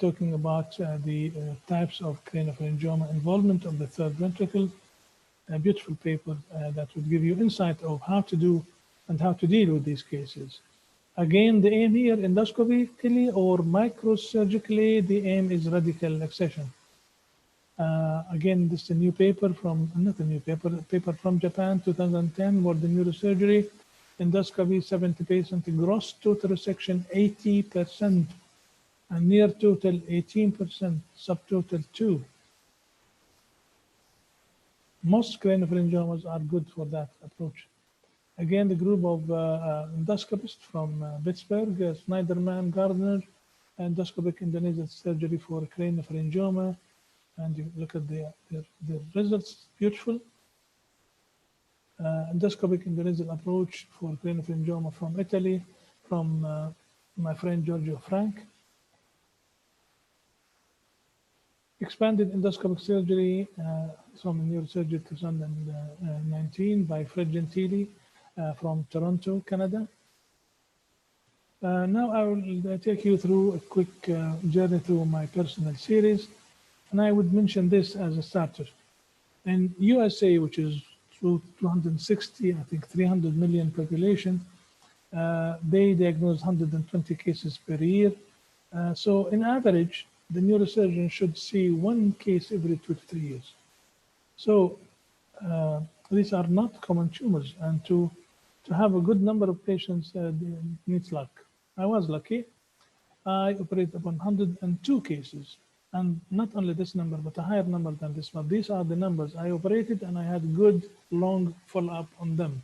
Speaker 2: talking about the types of craniopharyngioma involvement of the third ventricle. A beautiful paper that would give you insight of how to do and how to deal with these cases. Again, the aim here, endoscopically or microsurgically, the aim is radical excision. Again, this is a new paper from, not a new paper, a paper from Japan, 2010, where the neurosurgery, endoscopy 70%, gross total resection 80%. and near total 18%, subtotal 2. Most craniopharyngiomas are good for that approach. Again, the group of endoscopists from Pittsburgh, Snyderman, Gardner, endoscopic endonasal surgery for craniopharyngoma, and you look at their results, beautiful. Endoscopic endonasal approach for craniopharyngoma from Italy, from my friend Giorgio Frank. Expanded endoscopic surgery from Neurosurgery 2019 by Fred Gentili from Toronto, Canada. Now I will take you through a quick journey through my personal series, and I would mention this as a starter. In USA, which is 260, I think 300 million population, they diagnose 120 cases per year. So in average, the neurosurgeon should see 1 case every 2 to 3 years. So these are not common tumors, and to have a good number of patients needs luck. I was lucky. I operated upon 102 cases, and not only this number, but a higher number than this one. These are the numbers I operated, and I had good long follow-up on them.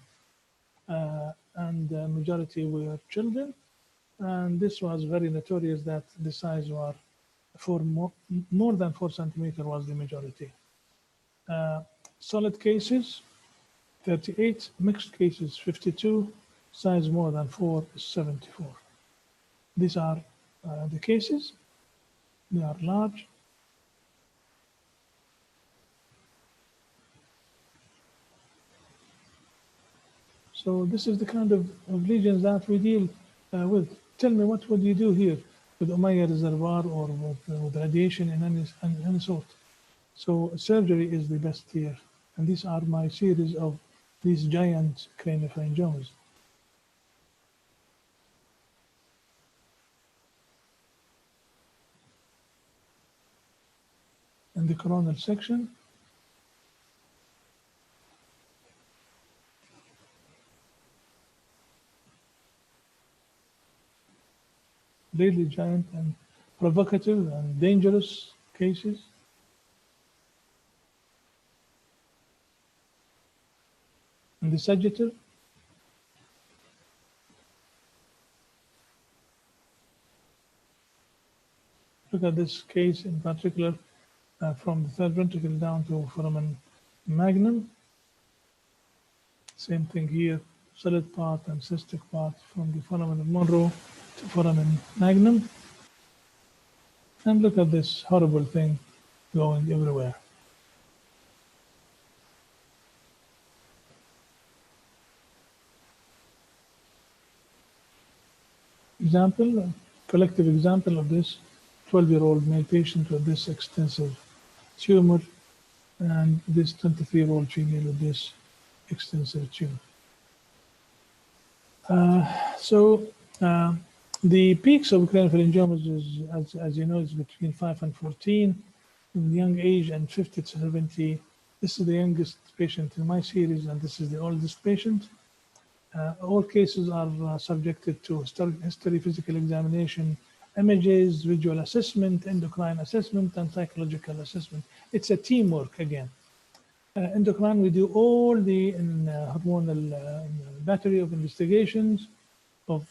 Speaker 2: And the majority were children, and this was very notorious that the size were more than 4 centimeters was the majority. Solid cases, 38, mixed cases, 52, size more than 4 is 74. These are the cases. They are large. So this is the kind of lesions that we deal with. Tell me, what would you do here with Ommaya reservoir or with radiation in any sort? So surgery is the best here. And these are my series of these giant craniopharyngiomas. In the coronal section, really giant and provocative and dangerous cases. In the sagittal, look at this case in particular, from the third ventricle down to foramen magnum. Same thing here, solid part and cystic part from the foramen of Monroe to foramen magnum. And look at this horrible thing going everywhere. Example, a collective example of this 12-year-old male patient with this extensive tumor, and this 23-year-old female with this extensive tumor. The peaks of craniopharyngiomas is, as you know, is between 5 and 14 in the young age, and 50 to 70. This is the youngest patient in my series, and this is the oldest patient. All cases are subjected to history, physical examination, images, visual assessment, endocrine assessment, and psychological assessment. It's a teamwork again. Endocrine, we do all the hormonal battery of investigations of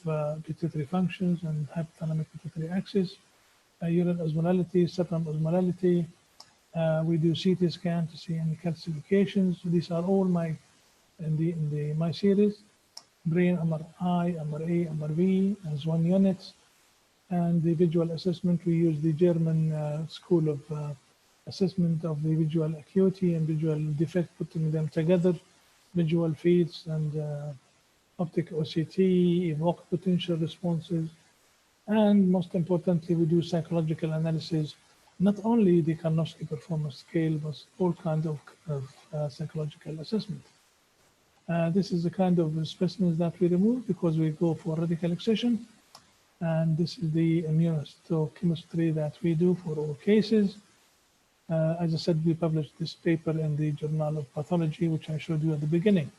Speaker 2: pituitary functions and hypothalamic pituitary axis, urine osmolality, septum osmolality. We do CT scan to see any calcifications. These are all my series. Brain MRI, MRA, MRV as 1 unit. And the visual assessment, we use the German school of assessment of the visual acuity and visual defect, putting them together, visual fields and optic OCT, evoked potential responses. And most importantly, we do psychological analysis, not only the Karnofsky performance scale, but all kinds of psychological assessment. This is the kind of specimens that we remove because we go for radical excision. And this is the immunohistochemistry that we do for all cases. As I said, we published this paper in the Journal of Pathology, which I showed you at the beginning.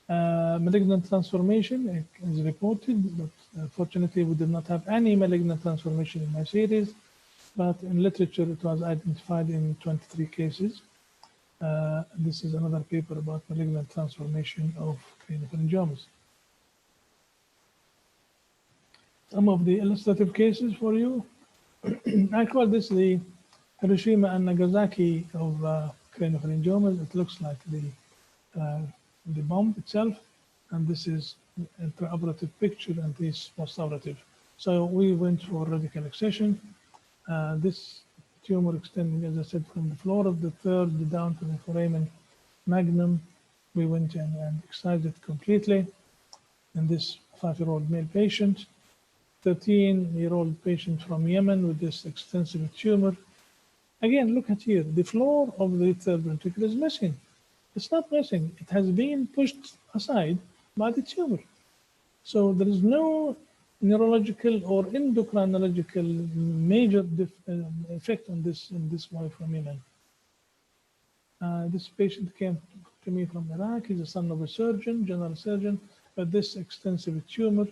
Speaker 2: Malignant transformation is reported, but fortunately we did not have any malignant transformation in my series, but in literature it was identified in 23 cases. This is another paper about malignant transformation of craniopharyngiomas. Some of the illustrative cases for you. I call this the Hiroshima and Nagasaki of craniopharyngiomas. It looks like the bomb itself, and this is intraoperative picture, and this postoperative. So we went for radical excision. This tumor extending, as I said, from the floor of the third down to the foramen magnum. We went in and excised it completely. In this 5-year-old male patient, 13-year-old patient from Yemen with this extensive tumor. Again, look at here, the floor of the third ventricle is missing. It's not missing, it has been pushed aside by the tumor. So there is no neurological or endocrinological major effect on this in this boy from Yemen. This patient came to me from Iraq. He's a son of a surgeon, general surgeon, but this extensive tumor,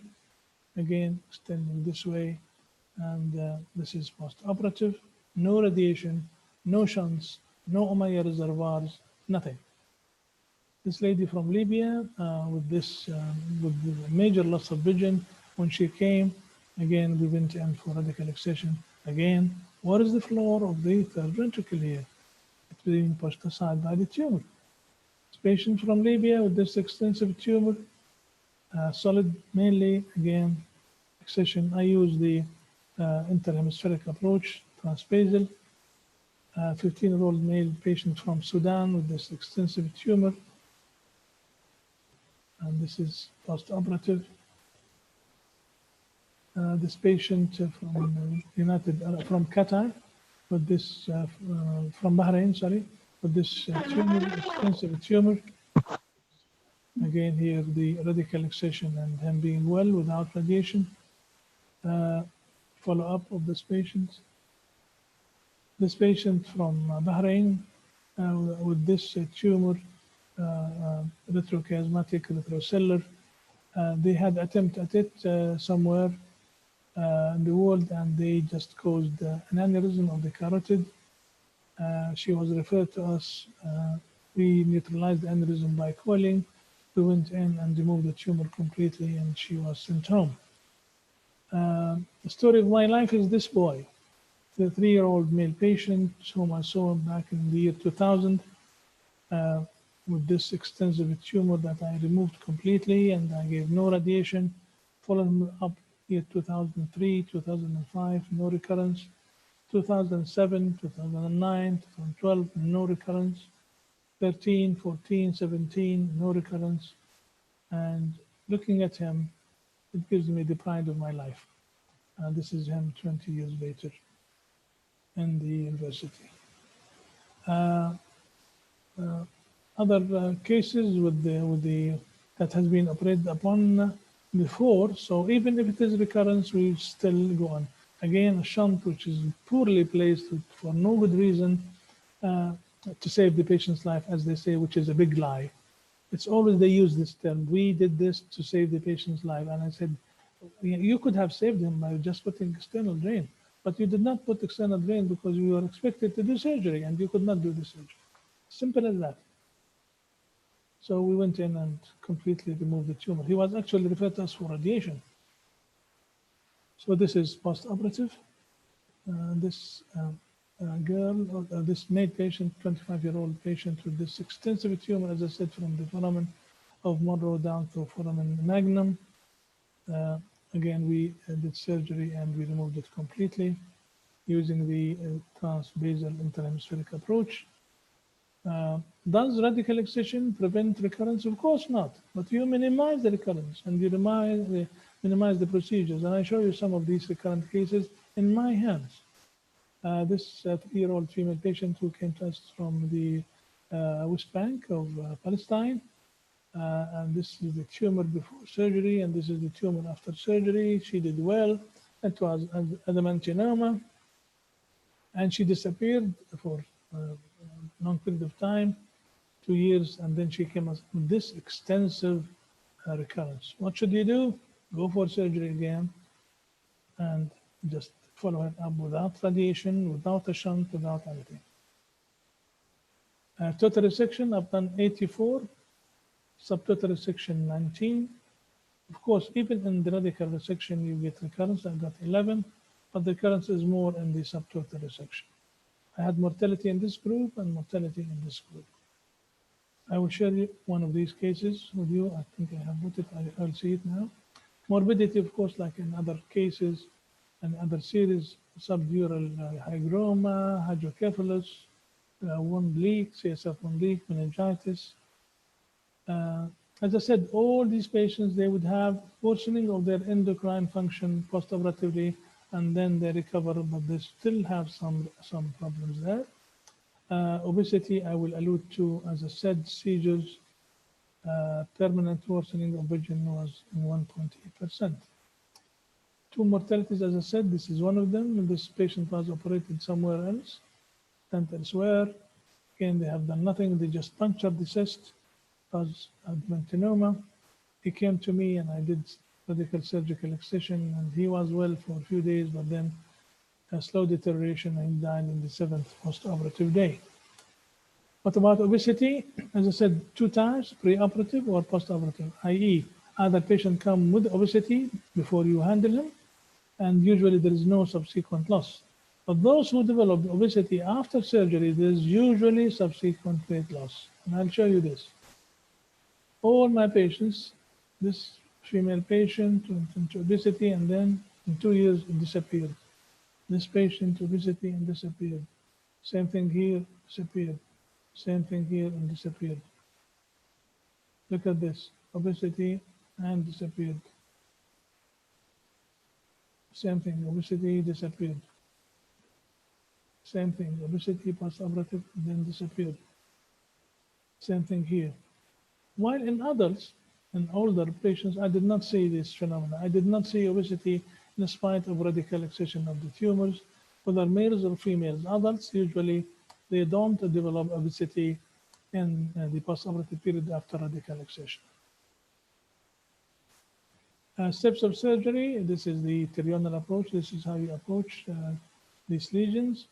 Speaker 2: again, extending this way, and this is post-operative, no radiation, no shunts, no Ommaya reservoirs, nothing. This lady from Libya with the major loss of vision, when she came, again, we went in for radical excision. Again, what is the floor of the third ventricle here? It's being pushed aside by the tumor. This patient from Libya with this extensive tumor, solid mainly, again, excision. I use the interhemispheric approach, transbasal. 15-year-old male patient from Sudan with this extensive tumor. And this is post-operative. This patient from Qatar, with this, from Bahrain, sorry, with this tumor, extensive tumor. Again, here the radical excision and him being well without radiation. Follow-up of this patient. This patient from Bahrain with this tumor, retrochiasmatic, retrocellular. They had attempt at it somewhere in the world, and they just caused an aneurysm of the carotid. She was referred to us. We neutralized the aneurysm by coiling. We went in and removed the tumor completely, and she was sent home. The story of my life is this boy, the 3-year-old male patient whom I saw back in the year 2000 with this extensive tumor that I removed completely, and I gave no radiation. Followed up year 2003, 2005, no recurrence. 2007, 2009, 2012, no recurrence. 13, 14, 17, no recurrence. And looking at him, it gives me the pride of my life. This is him 20 years later in the university. Other cases with the that has been operated upon before. So even if it is recurrence, we still go on. Again, a shunt which is poorly placed for no good reason to save the patient's life, as they say, which is a big lie. It's always they use this term. We did this to save the patient's life, and I said, you could have saved him by just putting external drain, but you did not put external drain because you were expected to do surgery, and you could not do the surgery. Simple as that. So we went in and completely removed the tumor. He was actually referred to us for radiation. So this is post-operative. This girl, this male patient, 25-year-old patient with this extensive tumor, as I said, from the foramen of Monroe down to foramen magnum. Again, we did surgery and we removed it completely using the transbasal interhemispheric approach. Does radical excision prevent recurrence? Of course not, but you minimize the recurrence and you minimize the procedures. And I show you some of these recurrent cases in my hands. This 3-year-old female patient who came to us from the West Bank of Palestine. And this is the tumor before surgery, and this is the tumor after surgery. She did well. It was adamantinoma, and she disappeared for a long period of time. 2 years, and then she came with this extensive recurrence. What should you do? Go for surgery again and just follow it up without radiation, without a shunt, without anything. Total resection, I've done 84, subtotal resection 19. Of course, even in the radical resection, you get recurrence. I got 11, but the recurrence is more in the subtotal resection. I had mortality in this group and mortality in this group. I will share one of these cases with you. I think I have put it, I'll see it now. Morbidity, of course, like in other cases and other series, subdural hygroma, hydrocephalus, wound leak, CSF wound leak, meningitis. As I said, all these patients, they would have worsening of their endocrine function postoperatively, and then they recover, but they still have some problems there. Obesity, I will allude to, as I said, seizures, permanent worsening of vision was in 1.8%. 2 mortalities, as I said, this is one of them. And this patient was operated somewhere else, and elsewhere. Again, they have done nothing. They just punctured the cyst, was adventinoma. He came to me and I did radical surgical excision, and he was well for a few days, but then a slow deterioration, and he died in the 7th post-operative day. What about obesity? As I said, 2 times, pre-operative or post-operative, i.e. either patient come with obesity before you handle him, and usually there is no subsequent loss. But those who develop obesity after surgery, there's usually subsequent weight loss. And I'll show you this. All my patients, this female patient went into obesity, and then in 2 years it disappeared. This patient, obesity, and disappeared. Same thing here, disappeared. Same thing here, and disappeared. Look at this, obesity and disappeared. Same thing, obesity, disappeared. Same thing, obesity, post-operative, then disappeared. Same thing here. While in adults and older patients, I did not see this phenomena. I did not see obesity in spite of radical excision of the tumors, whether males or females. Adults, usually, they don't develop obesity in the post-operative period after radical excision. Steps of surgery, this is the terional approach. This is how you approach these lesions.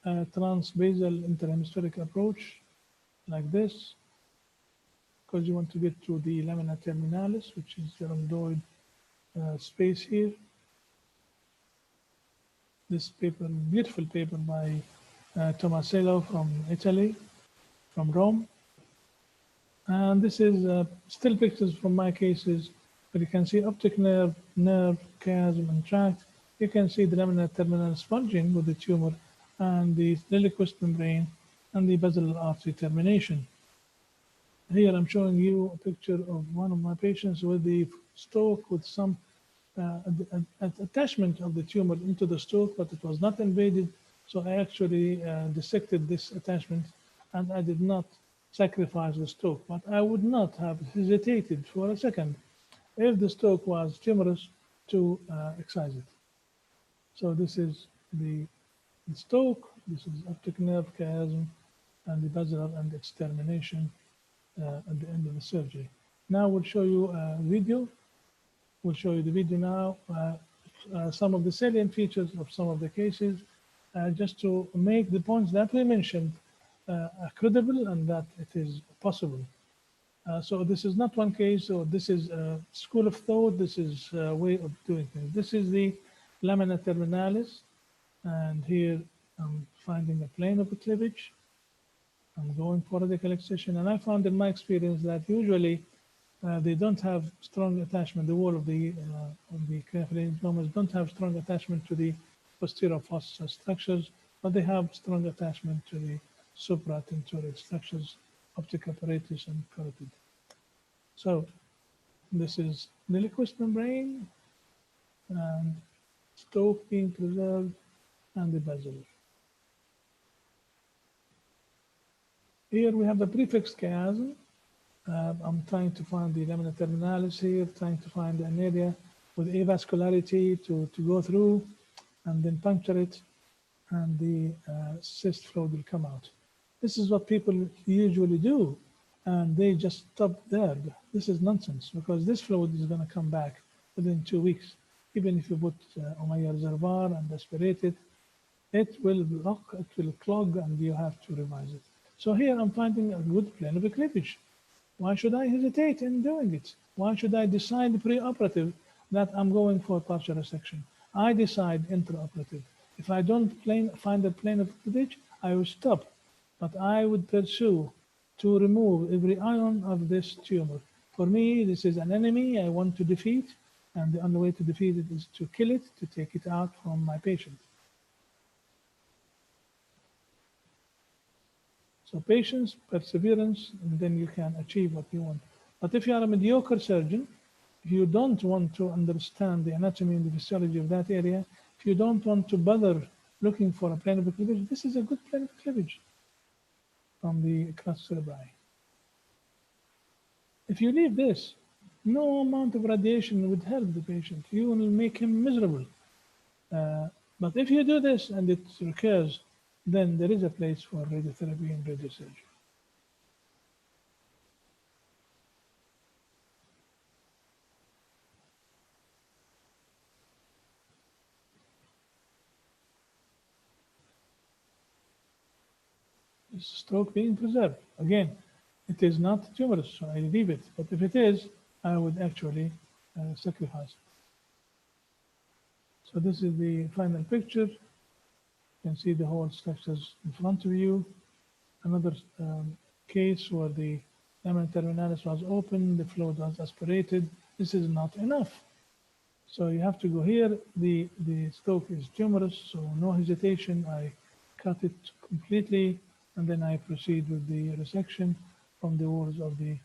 Speaker 2: Transbasal interhemispheric approach, like this, because you want to get to the lamina terminalis, which is the rhomboid space here. This paper, beautiful paper by Tomasello from Italy, from Rome. And this is still pictures from my cases, but you can see optic nerve, chiasm, and tract. You can see the lamina terminalis bulging with the tumor, and the liquid membrane, and the basilar artery termination. Here I'm showing you a picture of one of my patients with the stalk with some attachment of the tumor into the stalk, but it was not invaded. So I actually dissected this attachment, and I did not sacrifice the stalk. But I would not have hesitated for a second if the stalk was tumorous to excise it. So this is the stalk, this is optic nerve, chiasm, and the basilar and its termination at the end of the surgery. Now we'll show you a video. We'll show you the video now, some of the salient features of some of the cases, just to make the points that we mentioned credible and that it is possible. So this is not one case, or this is a school of thought, this is a way of doing things. This is the lamina terminalis, and here I'm finding a plane of cleavage. I'm going for radical excision, and I found in my experience that usually they don't have strong attachment. The wall of the craniopharyngiomas don't have strong attachment to the posterior fossa structures, but they have strong attachment to the supratentorial structures, optic apparatus, and carotid. So this is the liquid membrane, and stalk being preserved, and the basilar. Here we have the prefixed chiasm. I'm trying to find the lamina terminalis here, trying to find an area with avascularity to go through, and then puncture it, and the cyst fluid will come out. This is what people usually do and they just stopped there. This is nonsense because this fluid is going to come back within 2 weeks. Even if you put Omeya reservoir and aspirate it, it will block, it will clog, and you have to revise it. So here I'm finding a good plane of cleavage. Why should I hesitate in doing it? Why should I decide preoperative that I'm going for partial resection? I decide intraoperative. If I don't find a plane of cleavage, I will stop. But I would pursue to remove every ion of this tumor. For me, this is an enemy I want to defeat, and the only way to defeat it is to kill it, to take it out from my patient. So patience, perseverance, and then you can achieve what you want. But if you are a mediocre surgeon, if you don't want to understand the anatomy and the physiology of that area, if you don't want to bother looking for a plane of cleavage, this is a good plane of cleavage from the crus cerebri. If you leave this, no amount of radiation would help the patient. You will make him miserable. But if you do this and it recurs, then there is a place for radiotherapy and radiosurgery. Stroke being preserved. Again, it is not tumorous, so I leave it. But if it is, I would actually sacrifice it. So this is the final picture. You can see the whole structures in front of you. Another case where the lamina terminalis was open, the fluid was aspirated. This is not enough. So you have to go here. The stroke is tumorous, so no hesitation. I cut it completely, and then I proceed with the resection from the walls of the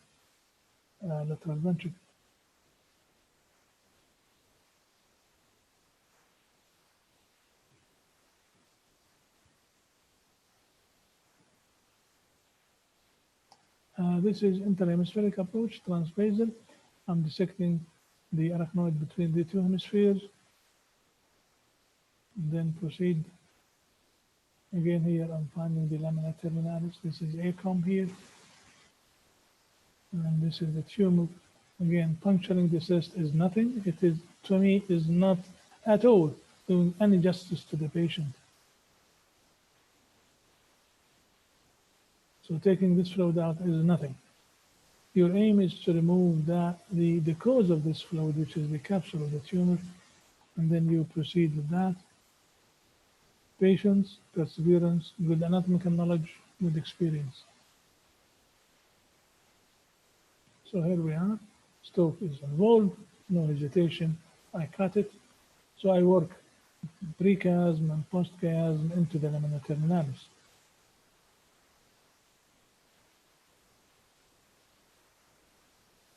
Speaker 2: lateral ventricle. This is interhemispheric approach, transbasal. I'm dissecting the arachnoid between the two hemispheres. Then proceed. Again here, I'm finding the lamina terminalis. This is ACOM here. And this is the tumor. Again, puncturing the cyst is nothing. It is, to me, is not at all doing any justice to the patient. So taking this fluid out is nothing. Your aim is to remove the cause of this fluid, which is the capsule of the tumor, and then you proceed with that. Patience, perseverance, good anatomical knowledge, good experience. So here we are. Stroke is involved, no hesitation. I cut it. So I work pre-chiasm and post-chiasm into the lamina terminalis.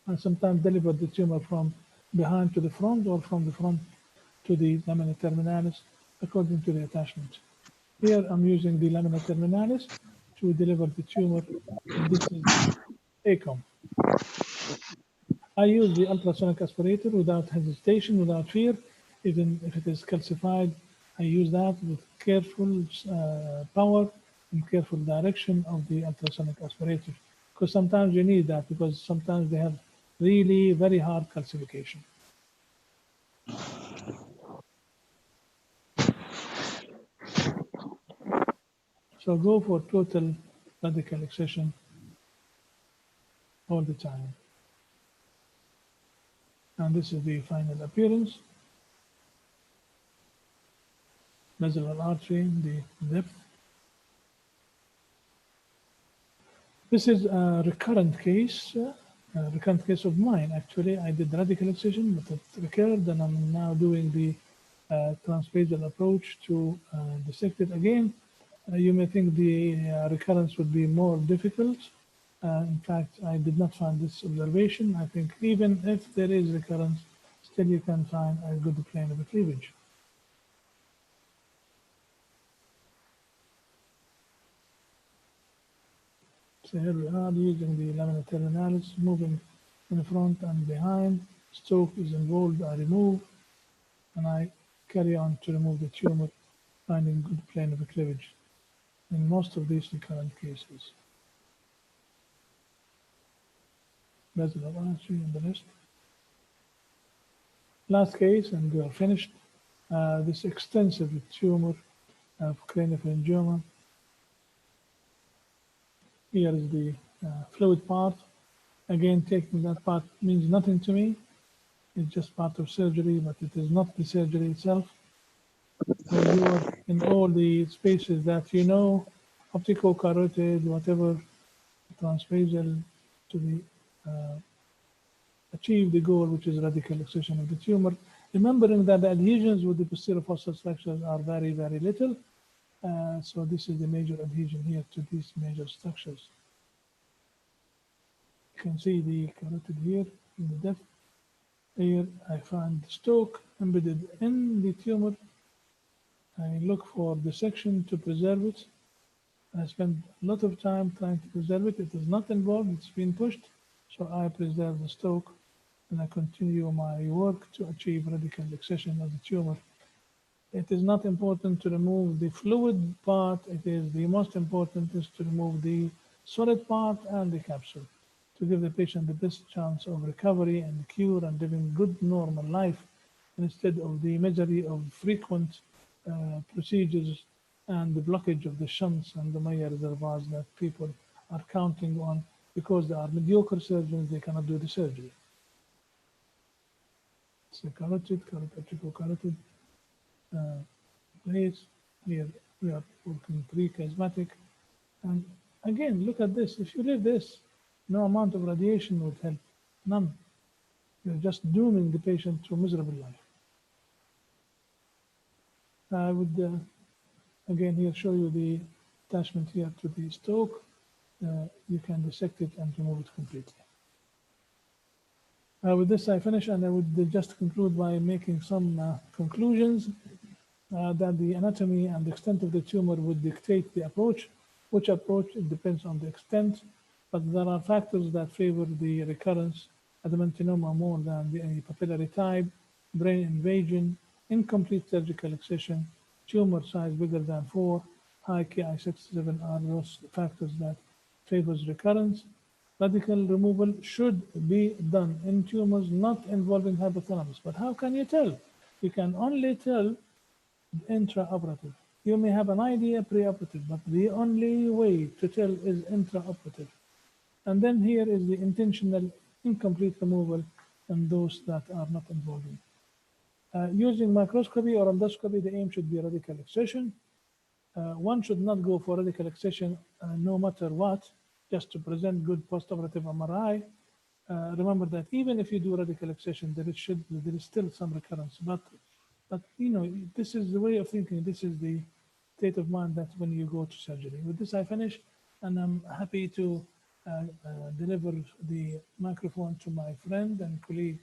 Speaker 2: And sometimes deliver the tumor from behind to the front or from the front to the lamina terminalis according to the attachment. Here I'm using the lamina terminalis to deliver the tumor, and this is the ACOM. I use the ultrasonic aspirator without hesitation, without fear. Even if it is calcified, I use that with careful power and careful direction of the ultrasonic aspirator. Because sometimes you need that, because sometimes they have really very hard calcification. So go for total radical excision all the time. And this is the final appearance. Basilar artery, the depth. This is a recurrent case of mine. Actually, I did radical excision, but it recurred, and I'm now doing the transbasal approach to dissect it again. You may think the recurrence would be more difficult. In fact, I did not find this observation. I think even if there is recurrence, still you can find a good plane of cleavage. So here we are using the lamina terminalis, moving in front and behind. Stroke is involved, I remove, and I carry on to remove the tumor, finding good plane of cleavage in most of these recurrent cases. basilar artery in the wrist. Last case, and we are finished. This extensive tumor of craniopharyngioma. Here is the fluid part. Again, taking that part means nothing to me. It's just part of surgery, but it is not the surgery itself. When you are in all the spaces that you know, optical, carotid, whatever, transbasal, to the achieve the goal, which is radical excision of the tumor. Remembering that the adhesions with the posterior fossa structures are very, very little. So this is the major adhesion here to these major structures. You can see the carotid here in the depth. Here I find the stalk embedded in the tumor. I look for dissection to preserve it. I spend a lot of time trying to preserve it. It is not involved, it's been pushed. So I preserve the stalk and I continue my work to achieve radical excision of the tumor. It is not important to remove the fluid part. It is the most important is to remove the solid part and the capsule to give the patient the best chance of recovery and cure and living good normal life instead of the misery of frequent procedures and the blockage of the shunts and the Maya reservoirs that people are counting on because they are mediocre surgeons, they cannot do the surgery. So carotid, carotid, place. Here we are working pre-charismatic. And again, look at this. If you leave this, no amount of radiation would help. None. You're just dooming the patient to a miserable life. I would, again, here show you the attachment here to the stalk. You can dissect it and remove it completely. With this, I finish, and I would just conclude by making some conclusions that the anatomy and the extent of the tumor would dictate the approach. Which approach, it depends on the extent, but there are factors that favor the recurrence, adamantinoma more than the papillary type, brain invasion, incomplete surgical excision, tumor size bigger than 4, high Ki-67 are those factors that favors recurrence. Radical removal should be done in tumors not involving hypothalamus. But how can you tell? You can only tell intraoperative. You may have an idea preoperative, but the only way to tell is intraoperative. And then here is the intentional incomplete removal and those that are not involving. Using microscopy or endoscopy, the aim should be radical excision. One should not go for radical excision no matter what, just to present good postoperative MRI. Remember that even if you do radical excision, there is still some recurrence. But you know, this is the way of thinking. This is the state of mind that when you go to surgery. With this, I finish, and I'm happy to deliver the microphone to my friend and colleague,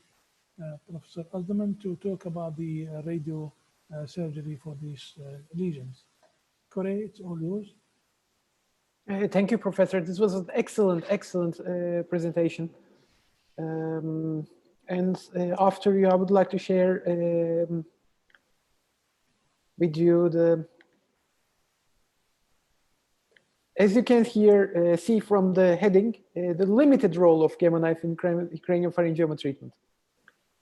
Speaker 2: Professor Osderman, to talk about the radio surgery for these lesions. Corey, it's all yours.
Speaker 3: Thank you, Professor. This was an excellent presentation. And after you, I would like to share with you as you can here see from the heading, the limited role of gamma knife in craniopharyngioma treatment.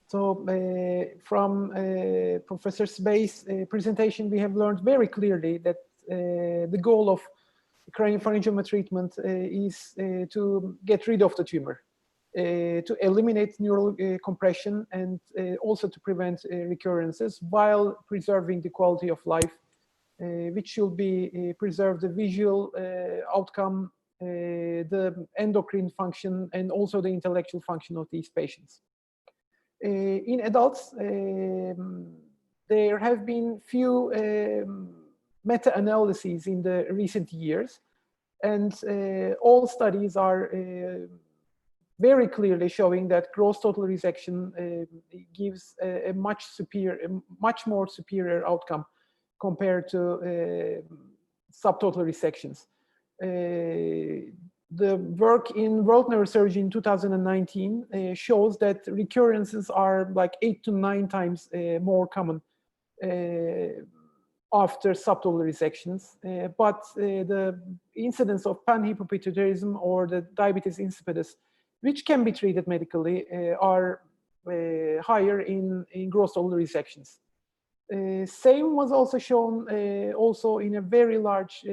Speaker 3: So from Professor Sbay's presentation, we have learned very clearly that the goal of craniopharyngioma treatment is to get rid of the tumor, to eliminate neural compression, and also to prevent recurrences while preserving the quality of life, which should be preserve the visual outcome, the endocrine function, and also the intellectual function of these patients. In adults, there have been few meta-analyses in the recent years, and all studies are very clearly showing that gross total resection gives a much more superior outcome compared to subtotal resections. The work in World Neurosurgery in 2019 shows that recurrences are like 8 to 9 times more common after subtotal resections, but the incidence of panhypopituitarism or the diabetes insipidus which can be treated medically, are higher in gross total resections. Same was also shown also in a very large,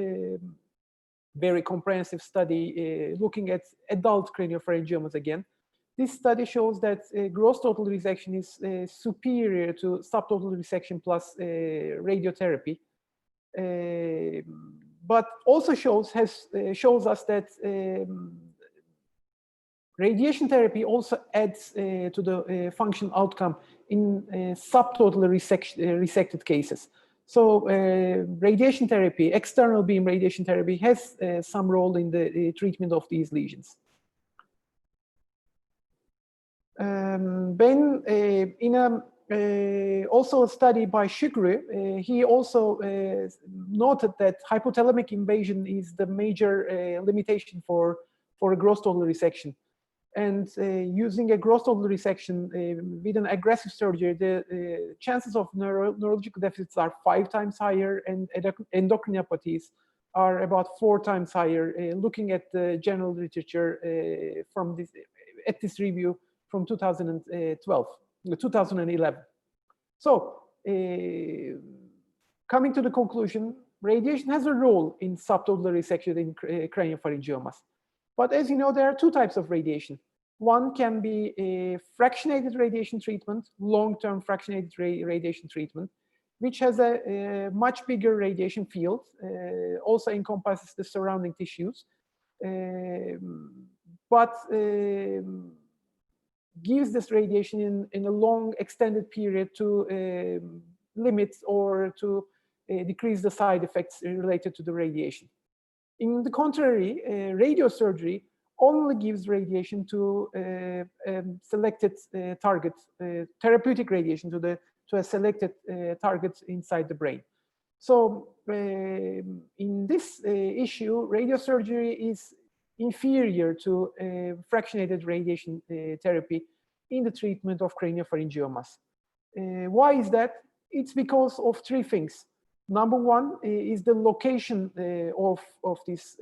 Speaker 3: very comprehensive study looking at adult craniopharyngiomas again. This study shows that gross total resection is superior to subtotal resection plus radiotherapy, but also shows us that radiation therapy also adds to the function outcome in subtotally resected cases. So radiation therapy, external beam radiation therapy, has some role in the treatment of these lesions. Then in also a study by Shugru, he also noted that hypothalamic invasion is the major limitation for a gross total resection. And using a gross total resection with an aggressive surgery, the chances of neurological deficits are 5 times higher, and endocrinopathies are about 4 times higher, looking at the general literature from this review from 2011. So, coming to the conclusion, radiation has a role in subtotal resection in craniopharyngiomas. But as you know, there are 2 types of radiation. One can be a fractionated radiation treatment, long-term fractionated radiation treatment, which has a much bigger radiation field, also encompasses the surrounding tissues, but gives this radiation in a long extended period to limit or to decrease the side effects related to the radiation. In the contrary, radiosurgery only gives radiation to selected target, therapeutic radiation to a selected target inside the brain. So in this issue, radiosurgery is inferior to fractionated radiation therapy in the treatment of craniopharyngiomas. Why is that? It's because of 3 things. Number 1 is the location of these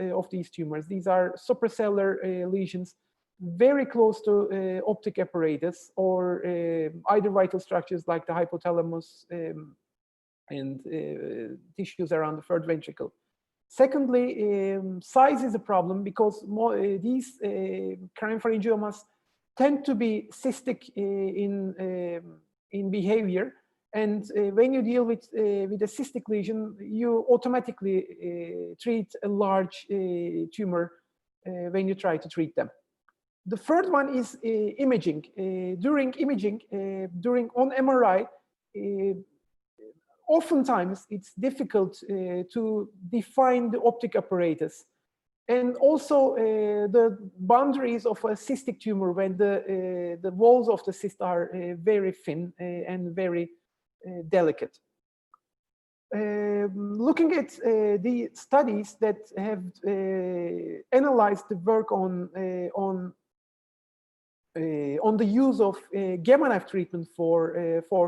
Speaker 3: tumors. These are supracellular lesions very close to optic apparatus or either vital structures like the hypothalamus and tissues around the third ventricle. Secondly, size is a problem because these craniopharyngiomas tend to be cystic in behavior. And when you deal with a cystic lesion, you automatically treat a large tumor when you try to treat them. The third one is imaging. During imaging, on MRI, oftentimes it's difficult to define the optic apparatus. And also the boundaries of a cystic tumor when the walls of the cyst are very thin and very delicate. Looking at the studies that have analyzed the work on the use of gamma knife treatment for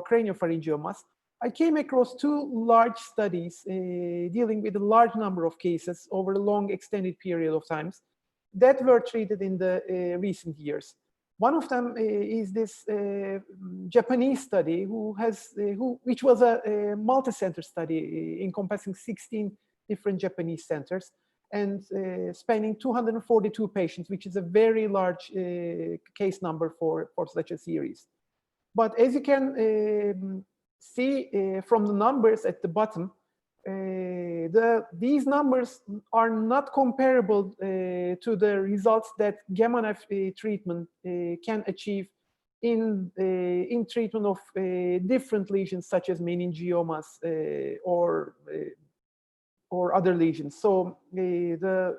Speaker 3: craniopharyngiomas, I came across 2 large studies dealing with a large number of cases over a long extended period of times that were treated in the recent years. One of them is this Japanese study which was a multi-center study encompassing 16 different Japanese centers and spanning 242 patients, which is a very large case number for such a series. But as you can see from the numbers at the bottom, these numbers are not comparable to the results that gamma knife treatment can achieve in treatment of different lesions such as meningiomas or other lesions. So the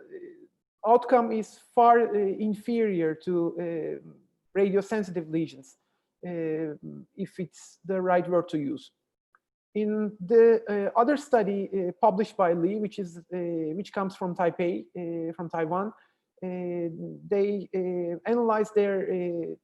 Speaker 3: outcome is far inferior to radiosensitive lesions, if it's the right word to use. In the other study published by Lee, which comes from Taipei, from Taiwan, they analyzed their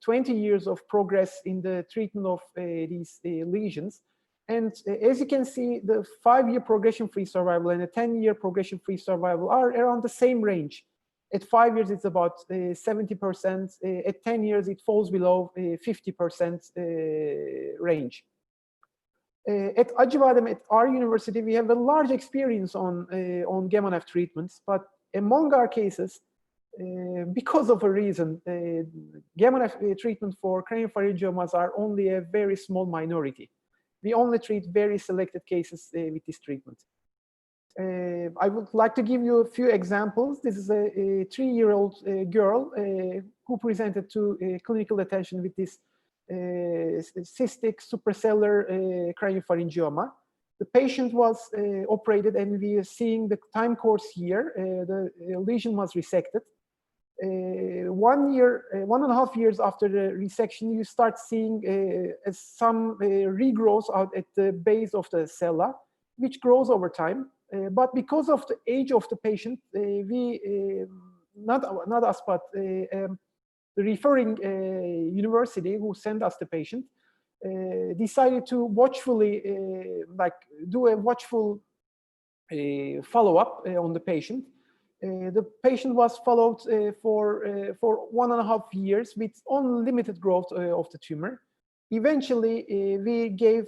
Speaker 3: 20 years of progress in the treatment of these lesions. And as you can see, the 5-year progression-free survival and a 10-year progression-free survival are around the same range. At 5 years, it's about 70%. At 10 years, it falls below 50% range. At Acıbadem, at our university, we have a large experience on gamma knife treatments, but among our cases, because of a reason, gamma knife treatment for craniopharyngiomas are only a very small minority. We only treat very selected cases with this treatment. I would like to give you a few examples. This is a 3-year-old girl who presented to clinical attention with this cystic suprasellar craniopharyngioma. The patient was operated, and we are seeing the time course here. The lesion was resected. 1.5 years after the resection, you start seeing some regrowth out at the base of the sella, which grows over time. But because of the age of the patient, not us, but the referring university who sent us the patient decided to watchfully, do a watchful follow-up on the patient. The patient was followed for 1.5 years with only limited growth of the tumor. Eventually, we gave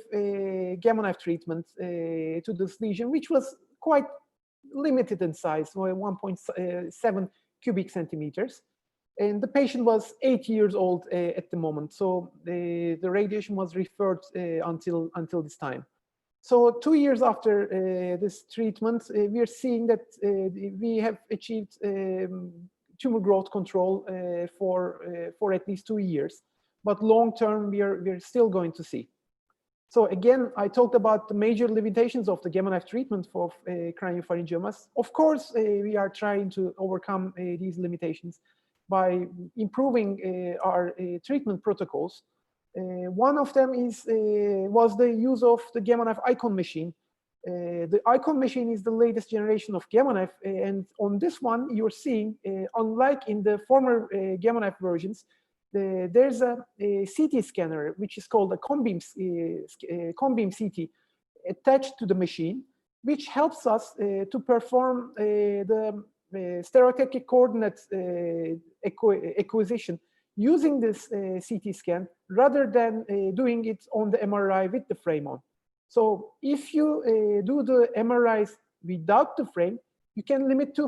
Speaker 3: gamma knife treatment to this lesion, which was quite limited in size, 1.7 cubic centimeters. And the patient was 8 years old at the moment. So the radiation was referred until this time. So 2 years after this treatment, we are seeing that we have achieved tumor growth control for at least 2 years. But long term, we're still going to see. So again, I talked about the major limitations of the gamma knife treatment for craniopharyngiomas. Of course, we are trying to overcome these limitations by improving our treatment protocols. One of them was the use of the gamma knife icon machine. The icon machine is the latest generation of gamma knife, and on this one, you're seeing, unlike in the former gamma knife versions, there's a CT scanner, which is called a COMBEAM CT, attached to the machine, which helps us to perform the stereotactic coordinate acquisition using this CT scan rather than doing it on the MRI with the frame on. So if you do the MRIs without the frame, you can limit to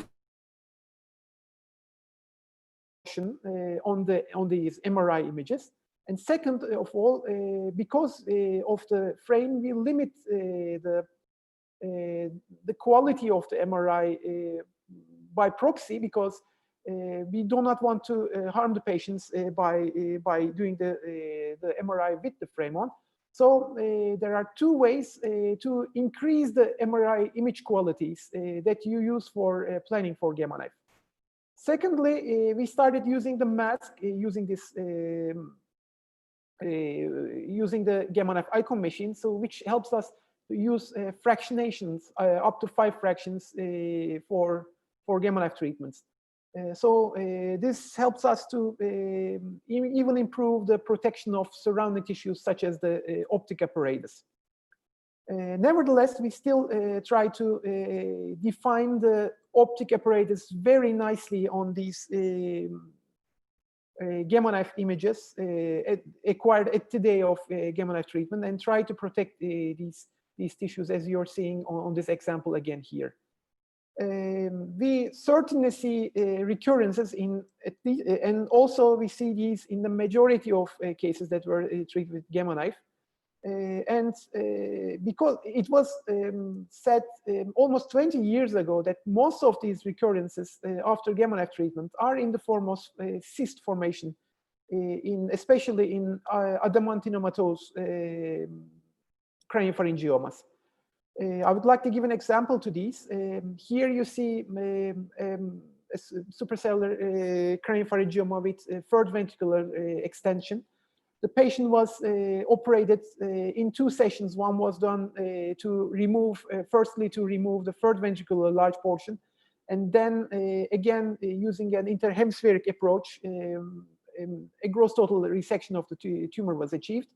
Speaker 3: on these MRI images. And second of all, because of the frame, we limit the quality of the MRI by proxy, because we do not want to harm the patients by doing the MRI with the frame on. So there are 2 ways to increase the MRI image qualities that you use for planning for gamma knife. Secondly, we started using the mask, using the gamma knife icon machine, so which helps us to use fractionations up to 5 fractions for gamma knife treatments. So this helps us to even improve the protection of surrounding tissues such as the optic apparatus. Nevertheless, we still try to define the optic apparatus very nicely on these gamma knife images acquired at the day of gamma knife treatment, and try to protect these tissues, as you're seeing on this example again here. We certainly see recurrences and also we see these in the majority of cases that were treated with gamma knife. Because it was said almost 20 years ago that most of these recurrences after gamma knife treatment are in the form of cyst formation, especially in adamantinomatous craniopharyngiomas. I would like to give an example to these. Here you see a suprasellar craniopharyngioma with third ventricular extension. The patient was operated in 2 sessions. One was done to remove, firstly to remove the third ventricular large portion, and then again using an interhemispheric approach, a gross total resection of the tumor was achieved.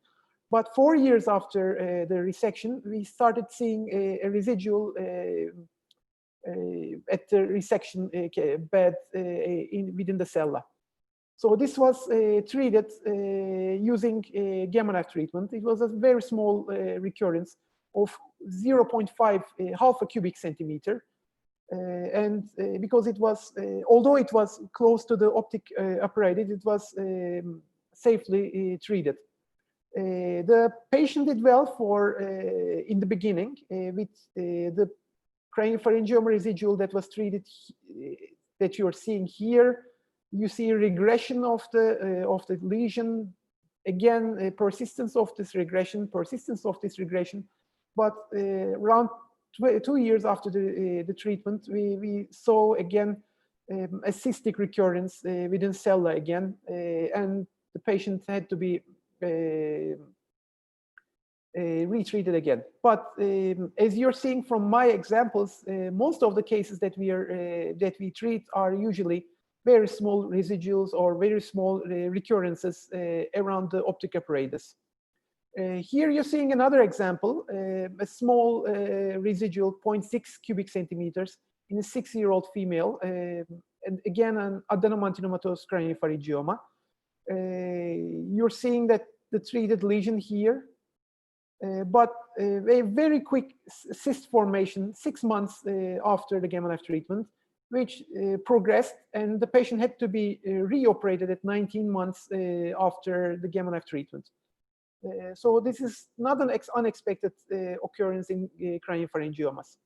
Speaker 3: But 4 years after the resection, we started seeing a residual at the resection bed within the cella. So this was treated using gamma knife treatment. It was a very small recurrence of 0.5 half a cubic centimeter. And because it was, although it was close to the optic apparatus, it was safely treated. The patient did well for in the beginning with the craniopharyngioma residual that was treated that you are seeing here. You see regression of the lesion. Again, persistence of this regression, but around 2 years after the treatment, we saw again a cystic recurrence within cella again, and the patient had to be retreated again. But as you're seeing from my examples, most of the cases that we treat are usually very small residuals or very small recurrences around the optic apparatus. Here you're seeing another example, a small residual 0.6 cubic centimeters in a 6-year-old female, and again an adenomantinomatous craniopharyngioma. You're seeing that the treated lesion here, but a very quick cyst formation 6 months after the gamma knife treatment, which progressed, and the patient had to be reoperated at 19 months after the gamma knife treatment. So this is not an unexpected occurrence in craniopharyngiomas.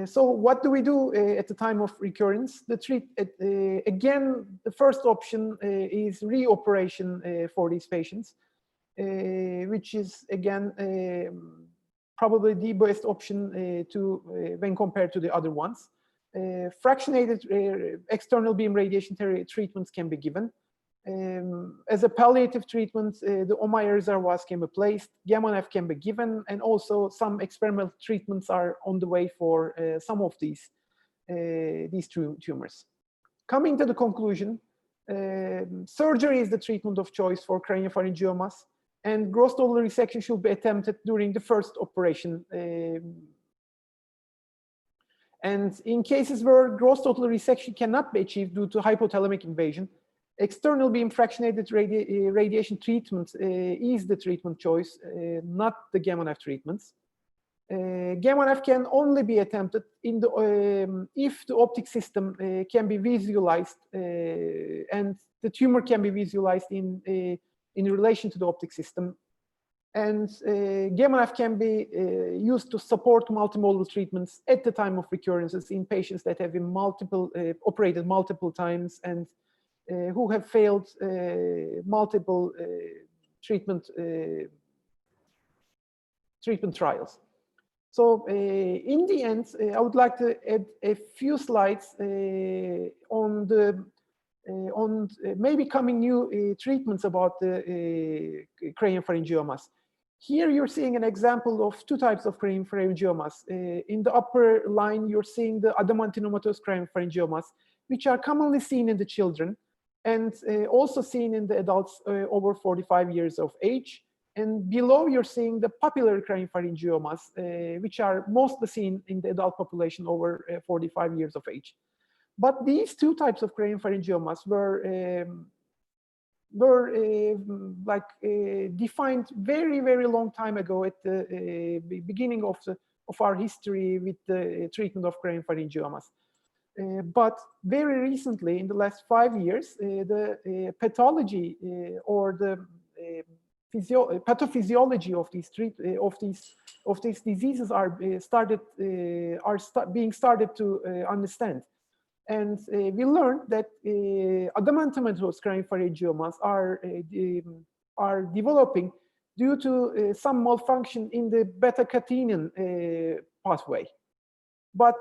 Speaker 3: So what do we do at the time of recurrence? Again, the first option is reoperation for these patients, which is again probably the best option when compared to the other ones. Fractionated external beam radiation treatments can be given. As a palliative treatment, the Omae reservoirs can be placed, gamma knife can be given, and also some experimental treatments are on the way for some of these tumors. Coming to the conclusion, surgery is the treatment of choice for craniopharyngiomas, and gross total resection should be attempted during the first operation. And in cases where gross total resection cannot be achieved due to hypothalamic invasion, external beam fractionated radiation treatment is the treatment choice, not the gamma knife treatments. Gamma knife can only be attempted in the, if the optic system can be visualized and the tumor can be visualized in relation to the optic system. And gamma knife can be used to support multimodal treatments at the time of recurrences in patients that have been operated multiple times and who have failed multiple treatment trials. So in the end, I would like to add a few slides on maybe coming new treatments about the craniopharyngiomas. Here you're seeing an example of 2 types of craniopharyngiomas. In the upper line, you're seeing the adamantinomatous craniopharyngiomas, which are commonly seen in the children and also seen in the adults over 45 years of age. And below, you're seeing the papillary craniopharyngiomas, which are mostly seen in the adult population over 45 years of age. But these 2 types of craniopharyngiomas were defined very long time ago at the beginning of our history with the treatment of craniopharyngiomas. But very recently, in the last 5 years, the pathology or the pathophysiology of these diseases are being started to understand. And we learned that adamantinomatous craniopharyngiomas are developing due to some malfunction in the beta-catenin pathway. But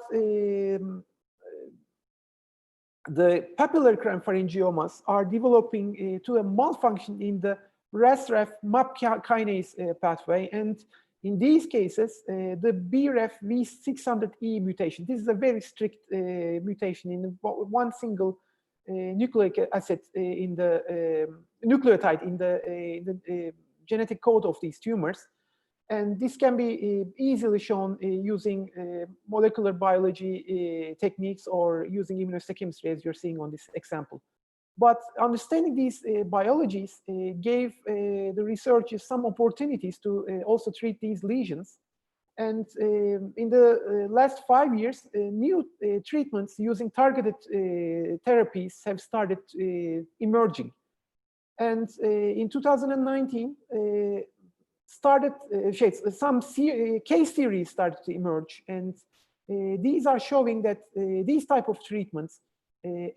Speaker 3: the papillary craniopharyngiomas are developing to a malfunction in the RAS-RAF MAP kinase pathway, and in these cases, the BRAF V600E mutation. This is a very strict mutation in one single nucleic acid in the nucleotide in the genetic code of these tumors. And this can be easily shown using molecular biology techniques or using immunohistochemistry, as you're seeing on this example. But understanding these biologies gave the researchers some opportunities to also treat these lesions. And in the last 5 years, new treatments using targeted therapies have started emerging. And in 2019, some case series started to emerge. And these are showing that these type of treatments,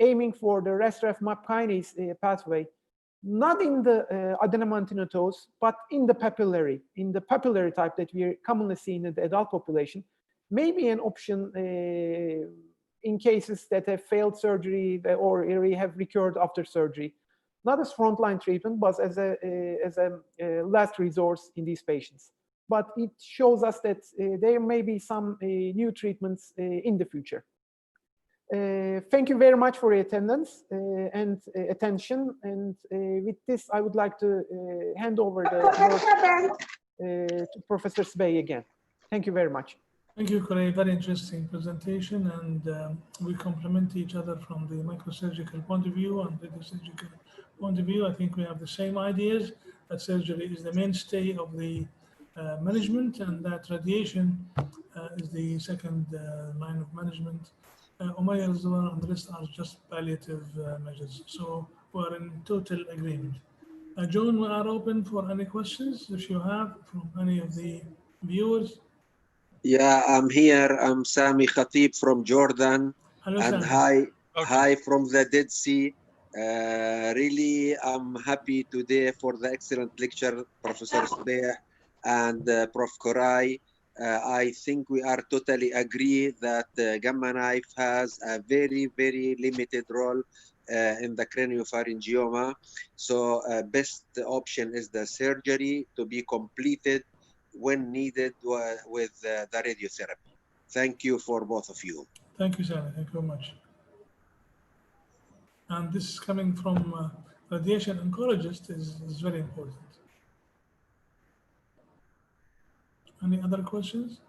Speaker 3: aiming for the RAS-RAF MAP kinase pathway, not in the adenomyelinatos, but in the papillary type that we commonly see in the adult population, may be an option in cases that have failed surgery or have recurred after surgery. Not as frontline treatment, but as a last resource in these patients. But it shows us that there may be some new treatments in the future. Thank you very much for your attendance and attention. And with this, I would like to hand over the word to Professor Sbey again. Thank you very much.
Speaker 2: Thank you, Corey. Very interesting presentation. And we complement each other from the microsurgical point of view and radiosurgical point of view. I think we have the same ideas, that surgery is the mainstay of the management, and that radiation is the second line of management. Umayya and the rest are just palliative measures. So we're in total agreement. John, we are open for any questions if you have from any of the viewers.
Speaker 4: Yeah, I'm here. I'm Sami Khatib from Jordan.
Speaker 2: Hello,
Speaker 4: and
Speaker 2: Sami.
Speaker 4: hi from the Dead Sea. Really, I'm happy today for the excellent lecture, Professor Sbey and Prof. Koray. I think we are totally agree that gamma knife has a very, very limited role in the craniopharyngioma. So best option is the surgery to be completed when needed with the radiotherapy. Thank you for both of you.
Speaker 2: Thank you, Sami. Thank you very much. And this is coming from radiation oncologist is very important. Any other questions?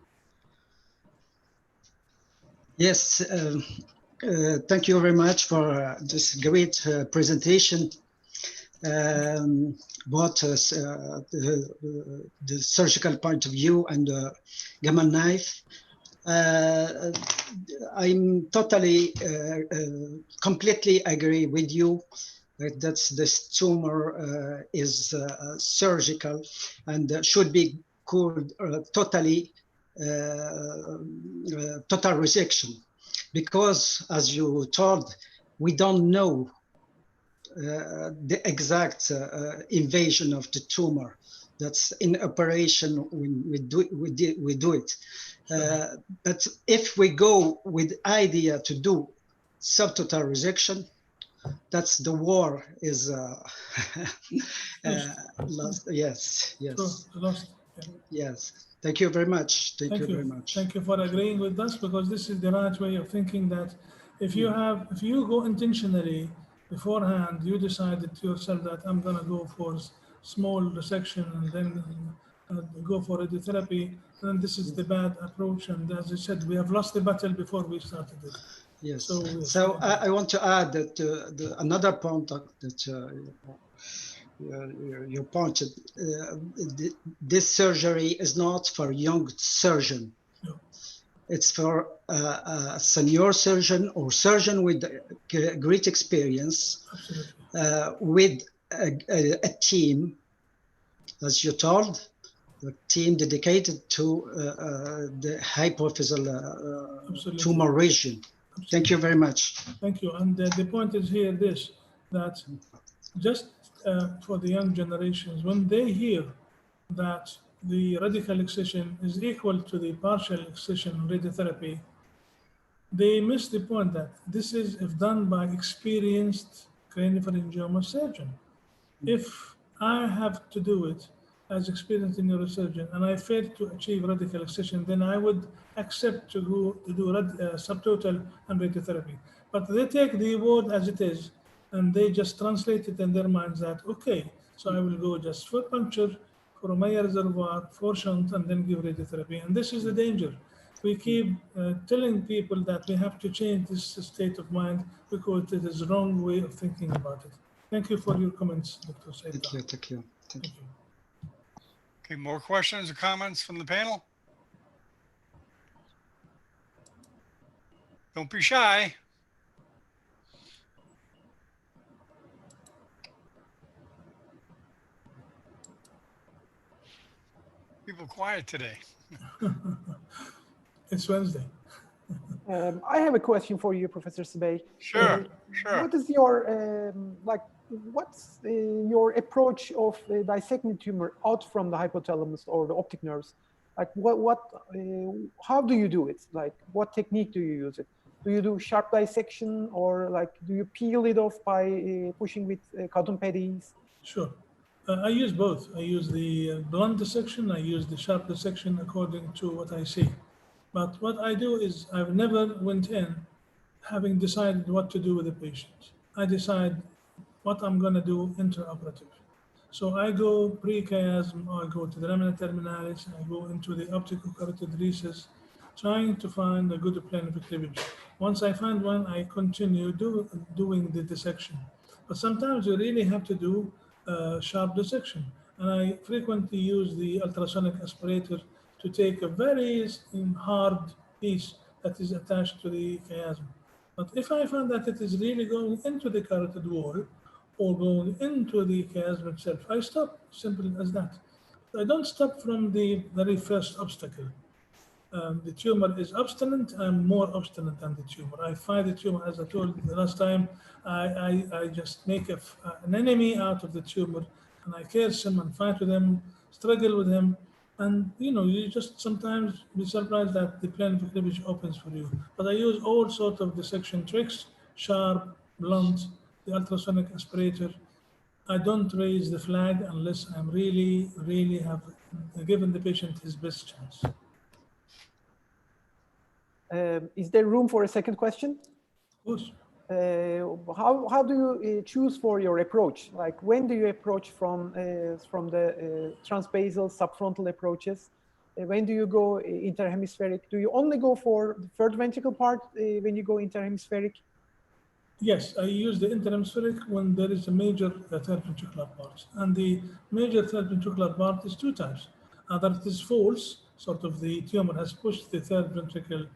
Speaker 5: Yes, thank you very much for this great presentation about the surgical point of view and gamma knife. I'm totally, completely agree with you that this tumor is surgical and should be called totally total resection, because as you told, we don't know the exact invasion of the tumor. That's in operation when we do it. But if we go with idea to do subtotal resection, that's the war is lost. Yes, yes.
Speaker 2: Lost.
Speaker 5: Yes. Thank you very much. Thank you very much.
Speaker 2: Thank you for agreeing with us, because this is the right way of thinking, that if you go intentionally beforehand, you decided to yourself that I'm going to go for small resection and then go for radiotherapy, then this is the bad approach. And as I said, we have lost the battle before we started it.
Speaker 5: Yes. So I want to add that another point that you pointed, this surgery is not for young surgeon.
Speaker 2: No.
Speaker 5: It's for a senior surgeon or surgeon with great experience, with a team, as you told, a team dedicated to the hypophyseal tumor region. Absolutely. Thank you very much.
Speaker 2: Thank you. And the point is here this, that just for the young generations, when they hear that the radical excision is equal to the partial excision radiotherapy, they miss the point that this is if done by experienced craniopharyngioma surgeon. If I have to do it as experienced neurosurgeon and I fail to achieve radical excision, then I would accept to do subtotal and radiotherapy. But they take the word as it is, and they just translate it in their minds that, okay, so I will go just for puncture, for a Meyer reservoir, for shunt, and then give radiotherapy. And this is the danger. We keep telling people that we have to change this state of mind because it is the wrong way of thinking about it. Thank you for your comments, Dr. Sept.
Speaker 5: Thank you, thank you, thank you.
Speaker 1: Okay, more questions or comments from the panel? Don't be shy. People quiet today.
Speaker 2: It's Wednesday.
Speaker 3: I have a question for you, Professor Sebey.
Speaker 1: Sure, sure.
Speaker 3: What is your what's your approach of dissecting the tumor out from the hypothalamus or the optic nerves? Like how do you do it? Like what technique do you use it? Do you do sharp dissection, or like do you peel it off by pushing with cotton paddies?
Speaker 2: Sure. I use both. I use the blunt dissection, I use the sharp dissection according to what I see. But what I do is I've never went in having decided what to do with the patient. I decide what I'm going to do intraoperative. So I go pre-chiasm, I go to the lamina terminalis, I go into the optical carotid recess, trying to find a good plane of cleavage. Once I find one, I continue doing the dissection. But sometimes you really have to do sharp dissection. And I frequently use the ultrasonic aspirator to take a very hard piece that is attached to the chiasm. But if I find that it is really going into the carotid wall or going into the chiasm itself, I stop, simple as that. I don't stop from the very first obstacle. The tumor is obstinate, I'm more obstinate than the tumor. I fight the tumor, as I told you the last time, I just make an enemy out of the tumor, and I curse him and fight with him, struggle with him, and you just sometimes be surprised that the plane of cleavage opens for you. But I use all sorts of dissection tricks, sharp, blunt, the ultrasonic aspirator. I don't raise the flag unless I'm really have given the patient his best chance.
Speaker 3: Is there room for a second question?
Speaker 2: Of course.
Speaker 3: How do you choose for your approach? Like when do you approach from the transbasal subfrontal approaches? When do you go interhemispheric? Do you only go for the third ventricle part when you go interhemispheric?
Speaker 2: Yes, I use the interhemispheric when there is a major third ventricular part. And the major third ventricular part is two types. Either it is false, sort of the tumor has pushed the third ventricle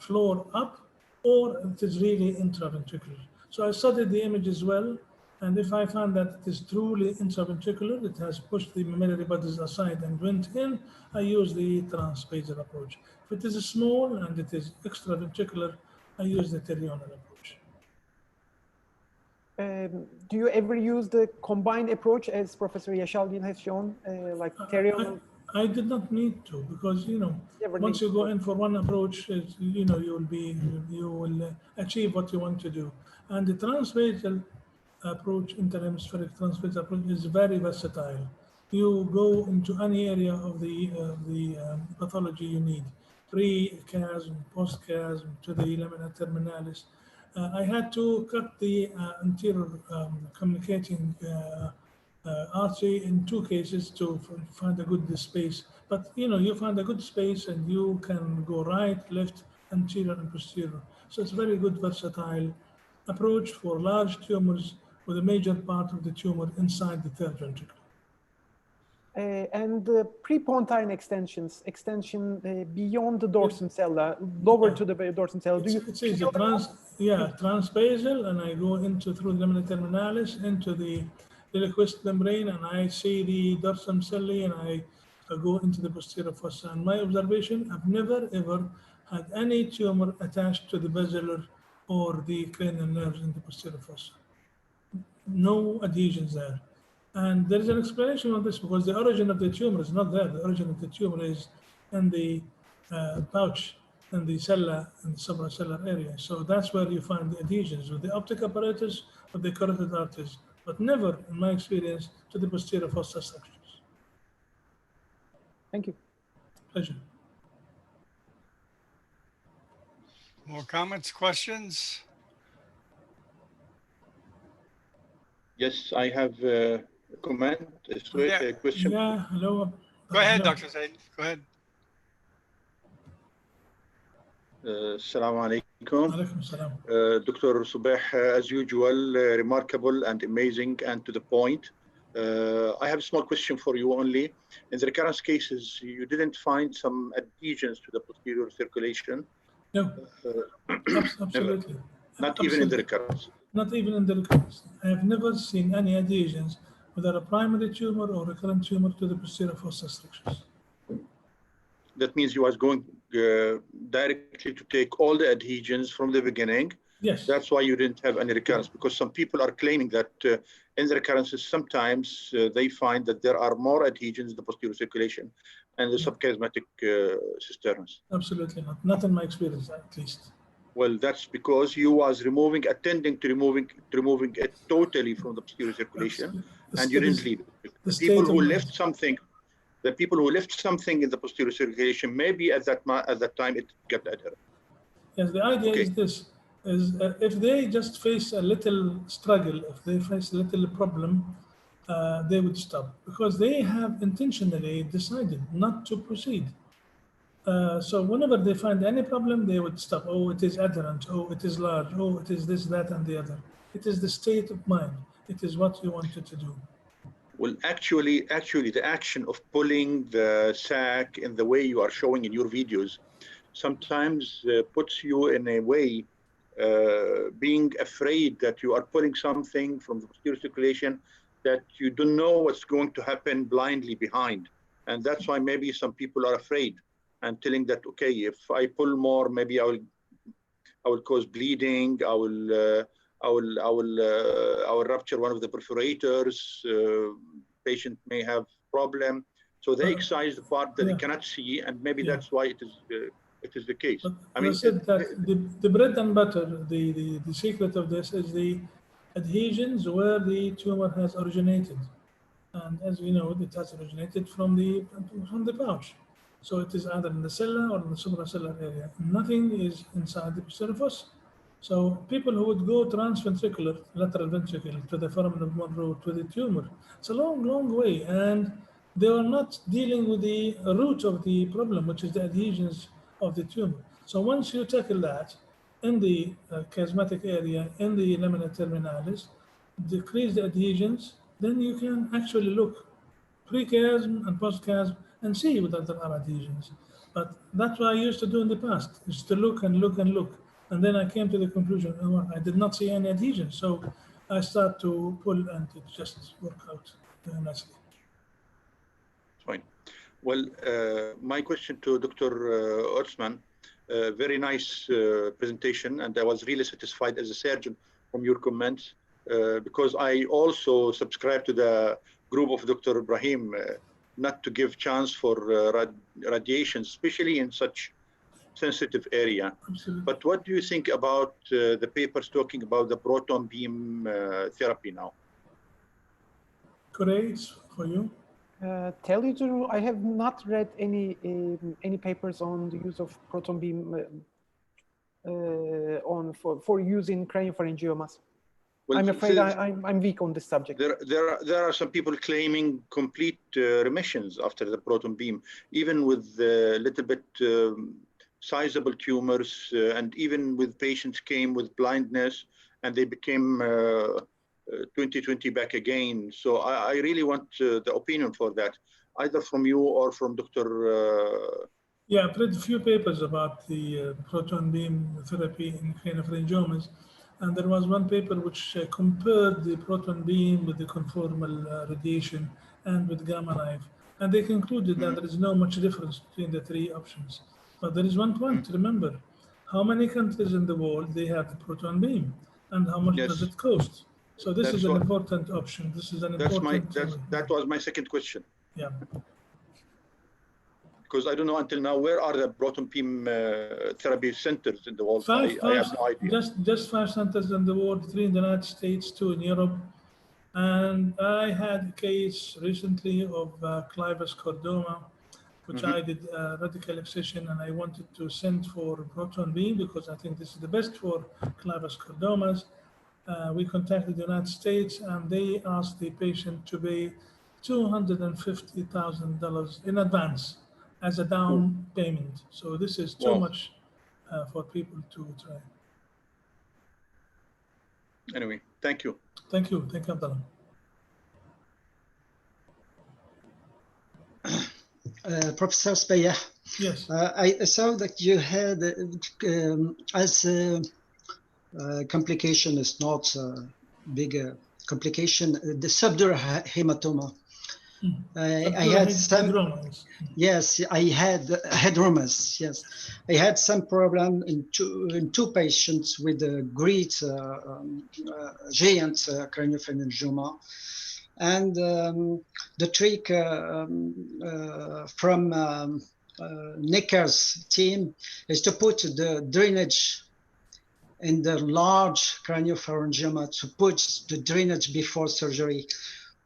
Speaker 2: floor up, or it is really intraventricular. So I studied the image as well, and if I find that it is truly intraventricular, it has pushed the mammillary bodies aside and went in, I use the transbasal approach. If it is small and it is extraventricular, I use the terional approach.
Speaker 3: Do you ever use the combined approach as Professor Yaşaldin has shown, like terional?
Speaker 2: I did not need to, because once you go in for one approach, you will achieve what you want to do. And the transbasal approach, interhemispheric transbasal approach, is very versatile. You go into any area of the pathology you need, pre-chiasm, post-chiasm, to the lamina terminalis. I had to cut the anterior communicating artery in two cases to find a good space. But you find a good space and you can go right, left, anterior and posterior. So it's a very good versatile approach for large tumors with a major part of the tumor inside the third ventricle.
Speaker 3: And the prepontine extension beyond the dorsum cella, lower to the dorsum cella.
Speaker 2: It's a transbasal, and I go into through the lamina terminalis into the Lilliquist membrane, and I see the dorsum celli, and I go into the posterior fossa. And my observation, I've never ever had any tumor attached to the basilar or the cranial nerves in the posterior fossa. No adhesions there. And there is an explanation of this, because the origin of the tumor is not there. The origin of the tumor is in the pouch, in the cella, in the supracellular area. So that's where you find the adhesions with the optic apparatus, with the carotid arteries, but never, in my experience, to the posterior fossa structures.
Speaker 3: Thank you.
Speaker 2: Pleasure.
Speaker 1: More comments, questions?
Speaker 6: Yes, I have comment, a question?
Speaker 2: Yeah, hello.
Speaker 1: Go ahead,
Speaker 2: Hello.
Speaker 1: Dr. Zaid. Go ahead.
Speaker 6: Assalamu alaikum.
Speaker 2: Alaikum salam.
Speaker 6: Dr. Subeh, as usual, remarkable and amazing and to the point. I have a small question for you only. In the recurrence cases, you didn't find some adhesions to the posterior circulation?
Speaker 2: No, absolutely.
Speaker 6: Not even in the recurrence?
Speaker 2: Not even in the recurrence. I have never seen any adhesions, whether a primary tumor or recurrent tumor, to the posterior fossa structures.
Speaker 6: That means you was going directly to take all the adhesions from the beginning.
Speaker 2: Yes.
Speaker 6: That's why you didn't have any recurrence, because some people are claiming that in the recurrences, sometimes they find that there are more adhesions in the posterior circulation and the subchiasmatic cisternas.
Speaker 2: Absolutely not. Not in my experience, at least.
Speaker 6: Well, that's because you was attending to removing it totally from the posterior circulation, and you didn't leave it. The people who left something, the people who left something in the posterior circulation, maybe at that time it got adherent.
Speaker 2: Yes, the idea is this: if they just face a little struggle, if they face a little problem, they would stop, because they have intentionally decided not to proceed. So whenever they find any problem, they would stop. Oh, it is adherent. Oh, it is large. Oh, it is this, that, and the other. It is the state of mind. It is what you wanted to do.
Speaker 6: Well, actually, the action of pulling the sac in the way you are showing in your videos sometimes puts you in a way being afraid that you are pulling something from the posterior circulation that you don't know what's going to happen blindly behind. And that's why maybe some people are afraid and telling that, okay, if I pull more, maybe I will cause bleeding. I will rupture one of the perforators. Patient may have problem. So they excise the part that they cannot see, and maybe that's why it is the case.
Speaker 2: But
Speaker 6: I mean,
Speaker 2: said that the bread and butter, the secret of this is the adhesions where the tumor has originated, and as we know, it has originated from the pouch. So it is either in the cella or in the supracellular area. Nothing is inside the posterior fossa. So people who would go transventricular, lateral ventricle, to the foramen of Monroe, to the tumor, it's a long, long way. And they are not dealing with the root of the problem, which is the adhesions of the tumor. So once you tackle that in the chiasmatic area, in the lamina terminalis, decrease the adhesions, then you can actually look pre-chiasm and post-chiasm and see whether there are adhesions. But that's what I used to do in the past, is to look and look and look. And then I came to the conclusion, oh, I did not see any adhesions. So I start to pull, and it just worked out nicely.
Speaker 6: Fine. Well, my question to Dr. Osman, very nice presentation, and I was really satisfied as a surgeon from your comments, because I also subscribe to the group of Dr. Ibrahim, not to give chance for radiation, especially in such sensitive area.
Speaker 2: Absolutely.
Speaker 6: But what do you think about the papers talking about the proton beam therapy now?
Speaker 2: Great for you.
Speaker 3: Tell you the truth, I have not read any papers on the use of proton beam for use in craniopharyngiomas. Well, I'm afraid I'm weak on this subject.
Speaker 6: There are some people claiming complete remissions after the proton beam, even with a little bit sizable tumors, and even with patients came with blindness and they became 20/20 back again. So I really want the opinion for that, either from you or from Dr.
Speaker 2: Yeah, I've read a few papers about the proton beam therapy in craniopharyngiomas. And there was one paper which compared the proton beam with the conformal radiation and with gamma knife. And they concluded that there is no much difference between the three options. But there is one point to remember. How many countries in the world they have the proton beam, and how much does it cost? So this is an important option. This is an important...
Speaker 6: That was my second question.
Speaker 2: Yeah.
Speaker 6: Because I don't know until now, where are the proton beam therapy centers in the world? I have no idea.
Speaker 2: Just 5 centers in the world, 3 in the United States, 2 in Europe. And I had a case recently of clivus chordoma, which I did radical excision, and I wanted to send for proton beam because I think this is the best for clivus chordomas. we contacted the United States, and they asked the patient to pay $250,000 in advance as a down payment. So this is too much for people to try.
Speaker 6: Anyway, thank you.
Speaker 2: Thank you. Thank you, Abdullah.
Speaker 5: Professor Speyah,
Speaker 2: yes,
Speaker 5: I saw that you had, as complication is not a big complication, the subdural hematoma. I had some, yes, I had hadromas, yes. I had some problem in two patients with a great giant craniopharyngioma. And the trick from Neckar's team is to put the drainage in the large craniopharyngioma, to put the drainage before surgery.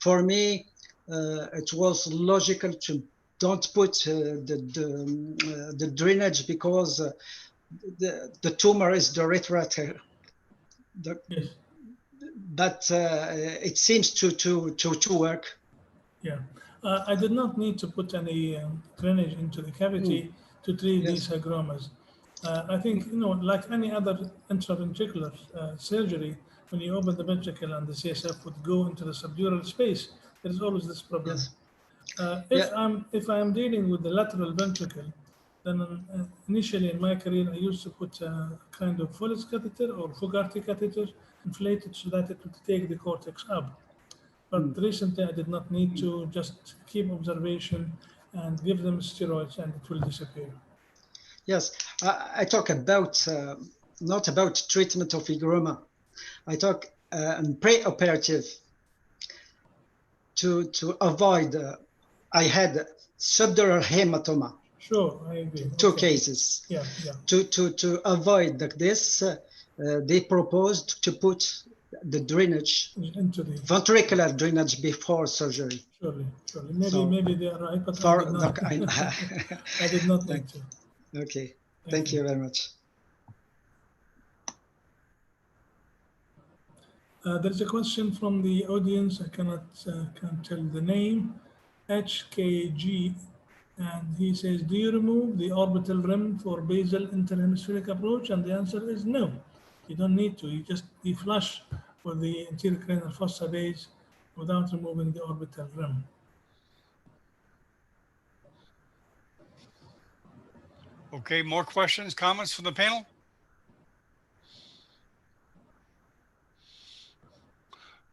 Speaker 5: For me, it was logical to don't put the drainage because the tumor is the retractor.
Speaker 2: yes.
Speaker 5: But it seems to work.
Speaker 2: Yeah, I did not need to put any drainage into the cavity to treat these hygromas. I think, you know, like any other intraventricular surgery, when you open the ventricle and the CSF would go into the subdural space, there is always this problem.
Speaker 5: Yes.
Speaker 2: If I am dealing with the lateral ventricle, then initially in my career, I used to put a kind of Follis catheter or Fogarty catheter inflated so that it would take the cortex up. But recently, I did not need to, just keep observation and give them steroids, and it will disappear.
Speaker 5: Yes, I talk about, not about treatment of hygroma. I talk pre-operative to avoid, I had subdural hematoma.
Speaker 2: Sure, I agree.
Speaker 5: Two cases.
Speaker 2: Yeah.
Speaker 5: To avoid this, they proposed to put the drainage
Speaker 2: into the
Speaker 5: ventricular drainage before surgery.
Speaker 2: Surely. Maybe they are right, but I did not need to.
Speaker 5: Okay, thank you very much.
Speaker 2: There's a question from the audience. I can't tell the name. HKG, and he says, do you remove the orbital rim for basal interhemispheric approach? And the answer is no. You don't need to. You flush with the anterior cranial fossa base without removing the orbital rim.
Speaker 1: Okay, more questions, comments from the panel?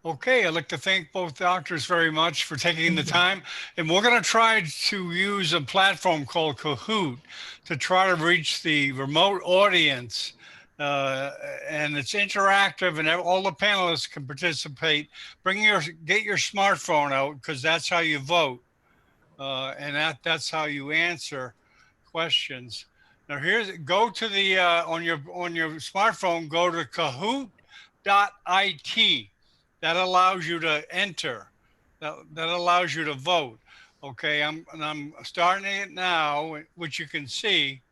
Speaker 1: Okay, I'd like to thank both doctors very much for taking the time. And we're going to try to use a platform called Kahoot to try to reach the remote audience. And it's interactive, and all the panelists can participate. Get your smartphone out, because that's how you vote. And that's how you answer questions. Now go to the on your smartphone, go to kahoot.it. That allows you to enter. That allows you to vote. Okay, I'm starting it now, which you can see.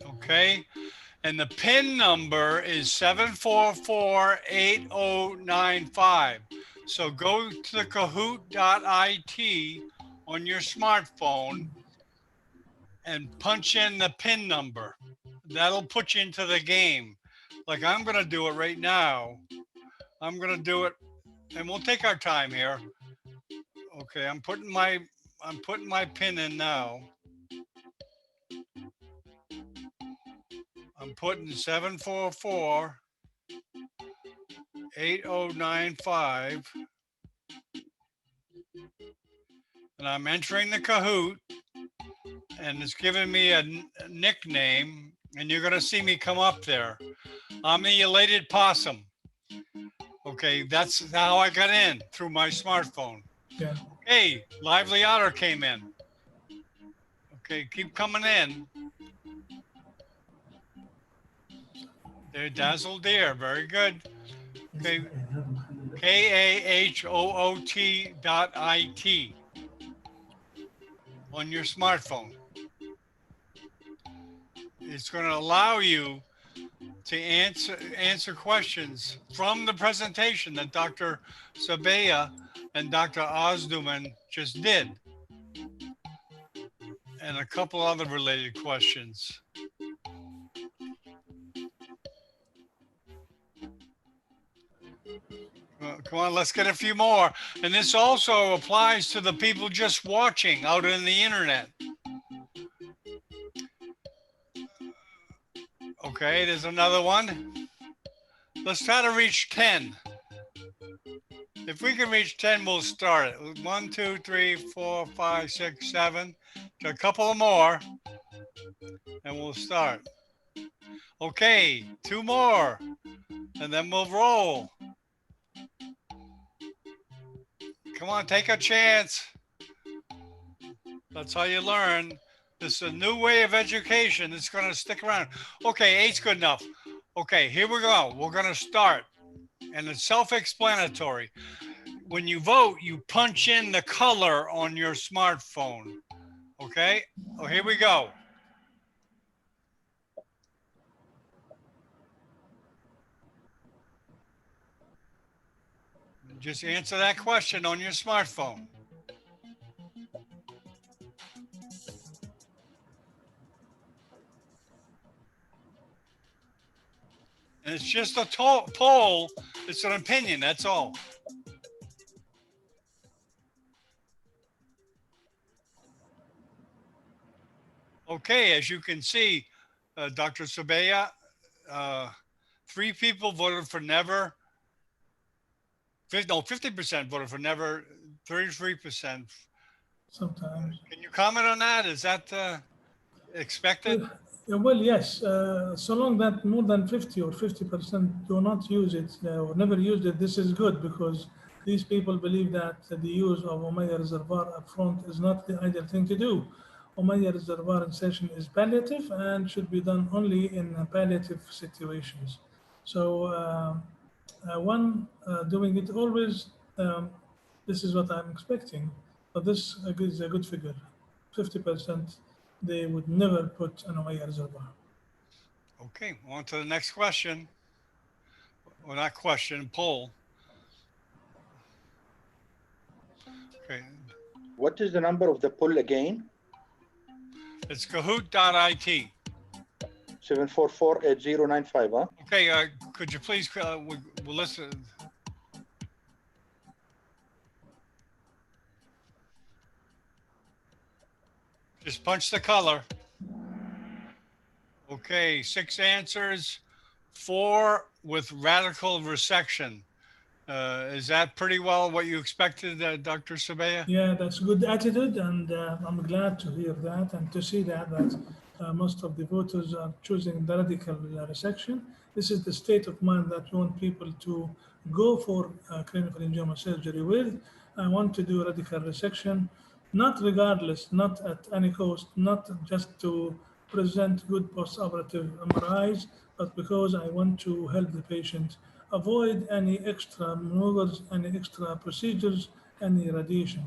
Speaker 1: Okay, and the PIN number is 7448095. So go to the kahoot.it on your smartphone and punch in the PIN number. That'll put you into the game. Like I'm going to do it right now. I'm going to do it, and we'll take our time here. Okay, I'm putting my PIN in now. I'm putting 7448095. And I'm entering the Kahoot, and it's giving me a nickname, and you're going to see me come up there. I'm the elated possum. Okay, that's how I got in, through my smartphone.
Speaker 2: Yeah.
Speaker 1: Hey, Lively Otter came in. Okay, keep coming in. There, Dazzle Deer, very good. Okay, KAHOOT.IT on your smartphone. It's going to allow you to answer questions from the presentation that Dr. Sabea and Dr. Ozduman just did, and a couple other related questions. Come on, let's get a few more. And this also applies to the people just watching out in the internet. Okay, there's another one. Let's try to reach 10. If we can reach 10, we'll start it. 1, 2, 3, 4, 5, 6, 7. A couple of more, and we'll start. Okay, 2 more, and then we'll roll. Come on, take a chance. That's how you learn. This is a new way of education. It's going to stick around. Okay, 8's good enough. Okay, here we go. We're going to start. And it's self-explanatory. When you vote, you punch in the color on your smartphone. Okay? Oh, here we go. Just answer that question on your smartphone. And it's just a poll. It's an opinion. That's all. Okay, as you can see, Dr. Sabea, 3 people voted for never. 50% voted for never. 33%.
Speaker 2: Sometimes.
Speaker 1: Can you comment on that? Is that expected?
Speaker 2: Well, yes. So long that more than 50 or 50% do not use it or never used it, this is good, because these people believe that the use of Ommaya reservoir up front is not the ideal thing to do. Ommaya reservoir insertion is palliative and should be done only in palliative situations. So one doing it always, this is what I'm expecting, but this is a good figure. 50%, they would never put an Ommaya reservoir.
Speaker 1: Okay, on to the next question. Well, not question, poll. Okay.
Speaker 6: What is the number of the poll again?
Speaker 1: It's Kahoot.it.
Speaker 6: 744-8095, huh?
Speaker 1: Okay, could you please, we'll listen. Just punch the color. Okay, 6 answers, 4 with radical resection. Is that pretty well what you expected, Dr. Sabea?
Speaker 2: Yeah, that's good attitude, and I'm glad to hear that and to see that most of the voters are choosing the radical resection. This is the state of mind that we want people to go for craniopharyngioma surgery with. I want to do radical resection, not regardless, not at any cost, not just to present good post-operative MRIs, but because I want to help the patient avoid any extra maneuvers, any extra procedures, any radiation.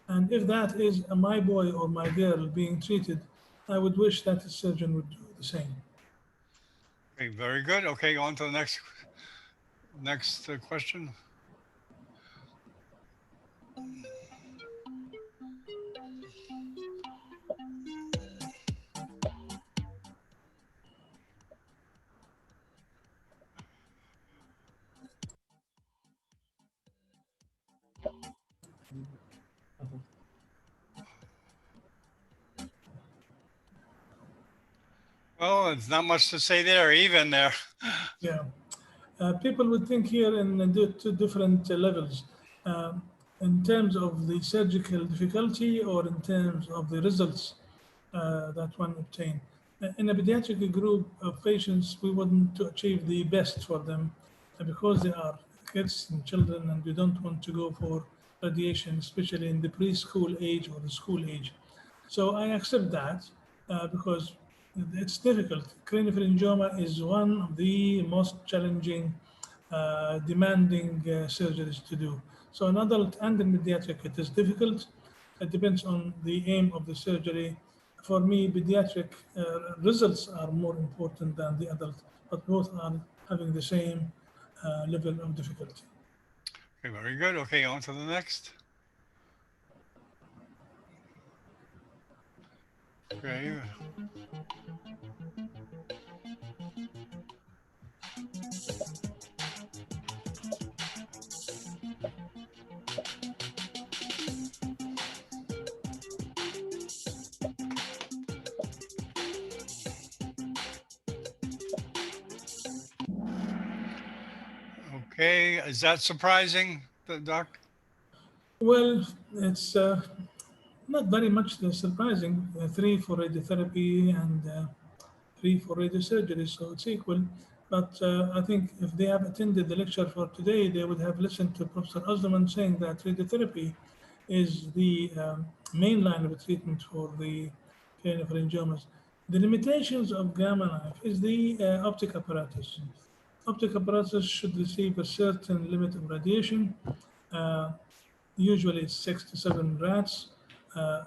Speaker 2: And if that is my boy or my girl being treated, I would wish that a surgeon would do the same.
Speaker 1: Okay, very good. Okay, on to the next question. Well, it's not much to say there, even there.
Speaker 2: Yeah. People would think here in 2 different levels, in terms of the surgical difficulty or in terms of the results that one obtained. In a pediatric group of patients, we want to achieve the best for them because they are kids and children, and we don't want to go for radiation, especially in the preschool age or the school age. So I accept that because it's difficult. Craniopharyngioma is one of the most challenging, demanding surgeries to do. So in adult and in pediatric, it is difficult. It depends on the aim of the surgery. For me, pediatric results are more important than the adult. but both are having the same level of difficulty.
Speaker 1: Okay, very good. Okay, on to the next. Okay. Okay, is that surprising, Doc?
Speaker 2: Well, it's not very much surprising. 3 for radiotherapy and 3 for radiosurgery, so it's equal. But I think if they have attended the lecture for today, they would have listened to Professor Osman saying that radiotherapy is the main line of treatment for the craniopharyngiomas. The limitations of gamma knife is the optic apparatus. Optic apparatus should receive a certain limit of radiation. Usually it's 6 to 7 rats,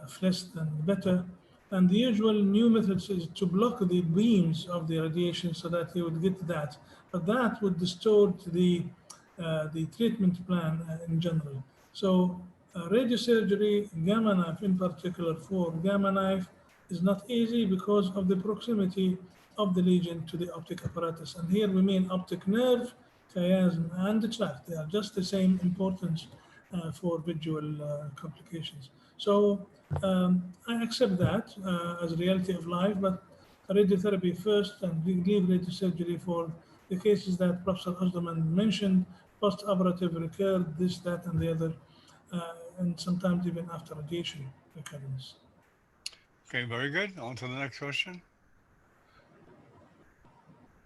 Speaker 2: if less than better. And the usual new methods is to block the beams of the radiation so that you would get that. But that would distort the treatment plan in general. So radiosurgery, gamma knife in particular for gamma knife is not easy because of the proximity of the lesion to the optic apparatus. And here we mean optic nerve, chiasm, and the tract. They are just the same importance for visual complications. So I accept that as a reality of life, but radiotherapy first and leave radiosurgery for the cases that Professor Osman mentioned, post-operative recurred, this, that, and the other, and sometimes even after radiation recurrence.
Speaker 1: Okay, very good. On to the next question.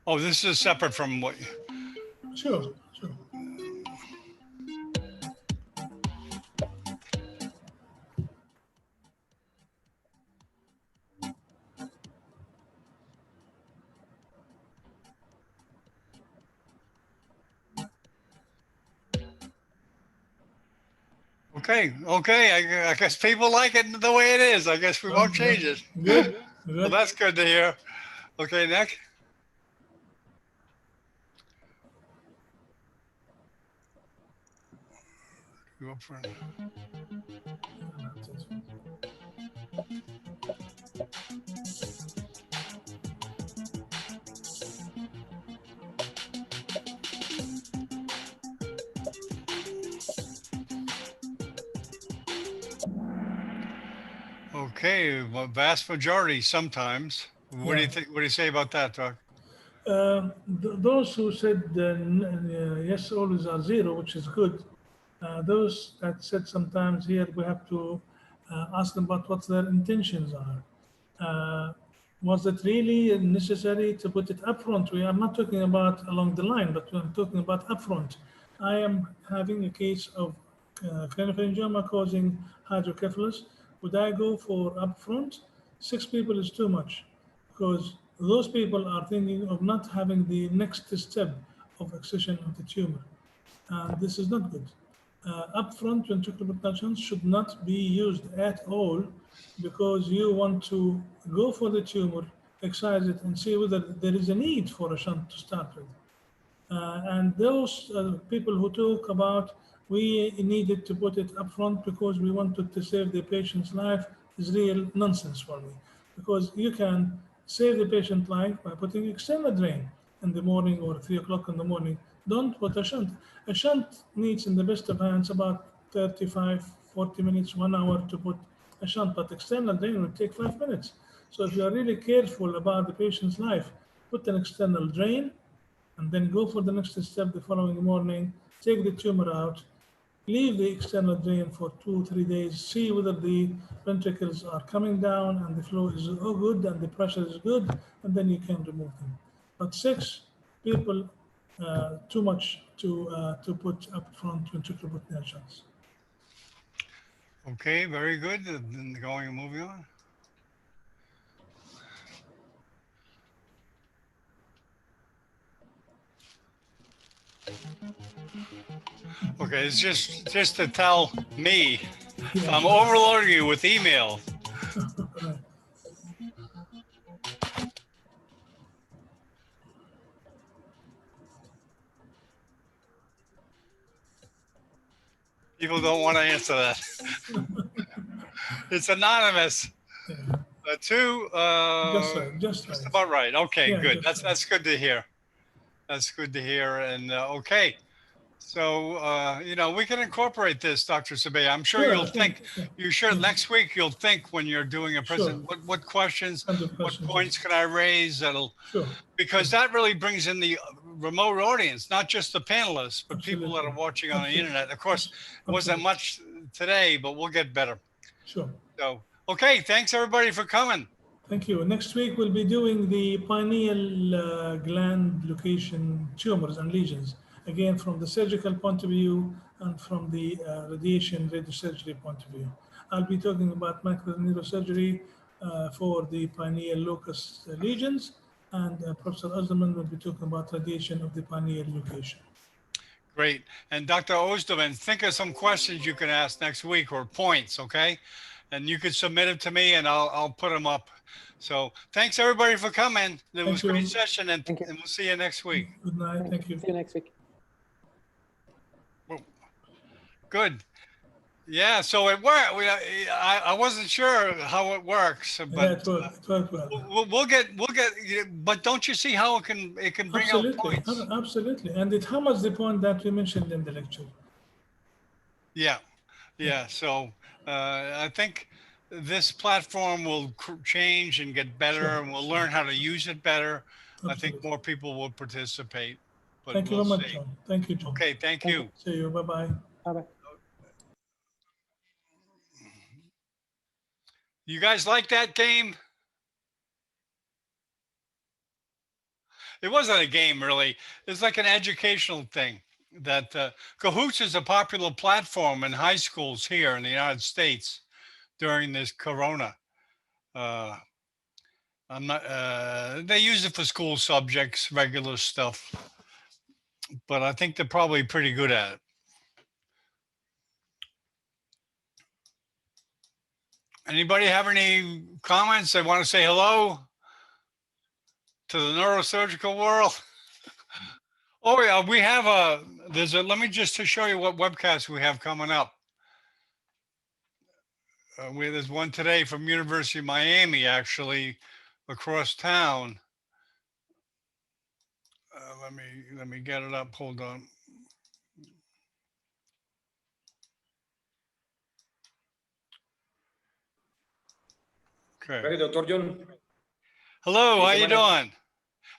Speaker 1: Oh, this is separate from what?
Speaker 2: Sure, sure.
Speaker 1: Okay, okay. I guess people like it the way it is. I guess we won't change it.
Speaker 2: Good.
Speaker 1: Well, that's good to hear. Okay, next. Go for it. Okay, well, vast majority sometimes. What do you think? What do you say about that, Doc?
Speaker 2: Those who said yes always are 0, which is good. Those that said sometimes here we have to ask them about what their intentions are. Was it really necessary to put it up front? I'm not talking about along the line, but I'm talking about up front. I am having a case of craniopharyngioma causing hydrocephalus. Would I go for upfront? 6 people is too much because those people are thinking of not having the next step of excision of the tumor. And this is not good. Upfront ventricular shunt should not be used at all because you want to go for the tumor, excise it, and see whether there is a need for a shunt to start with. And those people who talk about we needed to put it up front because we wanted to save the patient's life is real nonsense for me. Because you can save the patient life by putting external drain in the morning or 3 o'clock in the morning. Don't put a shunt. A shunt needs, in the best of hands, about 35, 40 minutes, 1 hour to put a shunt, but external drain will take 5 minutes. So if you are really careful about the patient's life, put an external drain, and then go for the next step the following morning, take the tumor out, leave the external drain for 2-3 days, see whether the ventricles are coming down and the flow is good and the pressure is good, and then you can remove them. But 6 people, too much to put up front ventricular peritoneal shunts.
Speaker 1: Okay, very good. Then moving on. Okay, it's just to tell me if I'm overloading you with email. People don't want to answer that. It's anonymous.
Speaker 2: Yeah.
Speaker 1: Two.
Speaker 2: Just
Speaker 1: Just
Speaker 2: right.
Speaker 1: about right. Okay,
Speaker 2: Yeah,
Speaker 1: good.
Speaker 2: just
Speaker 1: That's good to hear. That's good to hear. And okay. So, you know, we can incorporate this, Dr. Sabay. I'm sure
Speaker 2: Sure,
Speaker 1: you'll think,
Speaker 2: yeah.
Speaker 1: next week you'll think when you're doing a present,
Speaker 2: Sure.
Speaker 1: what questions, what points can I raise that'll,
Speaker 2: Sure.
Speaker 1: because
Speaker 2: Sure.
Speaker 1: that really brings in the remote audience, not just the panelists, but
Speaker 2: Absolutely.
Speaker 1: people that are watching on the internet. Of course, it wasn't
Speaker 2: Absolutely.
Speaker 1: much today, but we'll get better.
Speaker 2: Sure.
Speaker 1: So, okay. Thanks everybody for coming.
Speaker 2: Thank you. Next week, we'll be doing the pineal gland location tumors and lesions, again, from the surgical point of view and from the radiation radiosurgery point of view. I'll be talking about microneurosurgery for the pineal locus lesions, and Professor Osterman will be talking about radiation of the pineal location.
Speaker 1: Great. And Dr. Osterman, think of some questions you can ask next week or points, okay? And you can submit them to me and I'll put them up. So thanks everybody for coming. It was a great session and we'll see you next week.
Speaker 2: Good night. Thank you.
Speaker 3: See you next week.
Speaker 1: Good. Yeah, so it worked. I wasn't sure how it works, but
Speaker 2: yeah, it worked well.
Speaker 1: We'll get. But don't you see how it can bring out points?
Speaker 2: Absolutely, and it hammers the point that we mentioned in the lecture.
Speaker 1: Yeah, yeah. So I think this platform will change and get better, and we'll learn how to use it better. Absolutely. I think more people will participate. But
Speaker 2: thank you very much, John. Thank you, John.
Speaker 1: Okay, thank you.
Speaker 2: See you. Bye bye.
Speaker 3: Bye bye.
Speaker 1: You guys like that game? It wasn't a game, really. It's like an educational thing. That Cahoots is a popular platform in high schools here in the United States during this Corona. I'm not. They use it for school subjects, regular stuff, but I think they're probably pretty good at it. Anybody have any comments? They want to say hello to the neurosurgical world? Oh yeah, we have let me just to show you what webcasts we have coming up. There's one today from University of Miami, actually, across town. Let me get it up. Hold on. Okay.
Speaker 7: Dr. John.
Speaker 1: Hello, how you doing?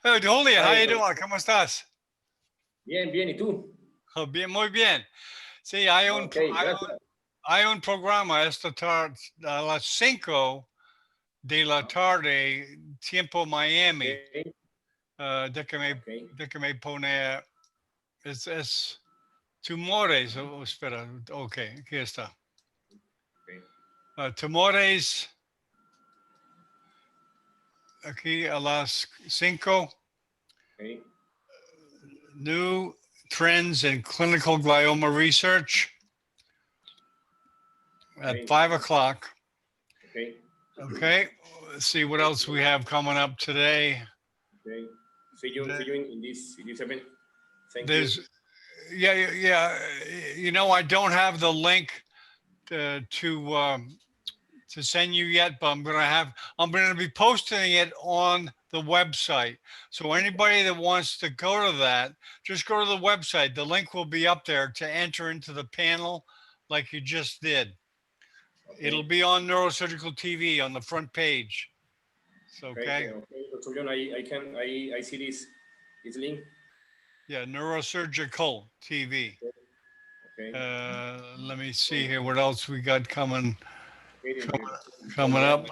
Speaker 1: Oh, Julia, how you doing? ¿Cómo estás?
Speaker 7: Bien, bien, ¿y tú?
Speaker 1: Oh, bien, muy bien. Sí, hay un programa esta tarde a las 5 de la tarde, tiempo Miami.
Speaker 7: Okay.
Speaker 1: Déjame poner, es tumores, espera, ok, aquí está. Tumores, aquí a las 5.
Speaker 7: Okay.
Speaker 1: New trends in clinical glioma research at 5 o'clock.
Speaker 7: Okay.
Speaker 1: Okay. Let's see what else we have coming up today.
Speaker 7: Okay. See you in this event. Thank
Speaker 1: There's,
Speaker 7: you.
Speaker 1: Yeah. You know, I don't have the link to send you yet, but I'm gonna be posting it on the website. So anybody that wants to go to that, just go to the website. The link will be up there to enter into the panel like you just did. Okay. It'll be on Neurosurgical TV on the front page. So, okay.
Speaker 7: Dr. John, I see this link.
Speaker 1: Yeah, Neurosurgical TV.
Speaker 7: Okay.
Speaker 1: Let me see here what else we got coming up.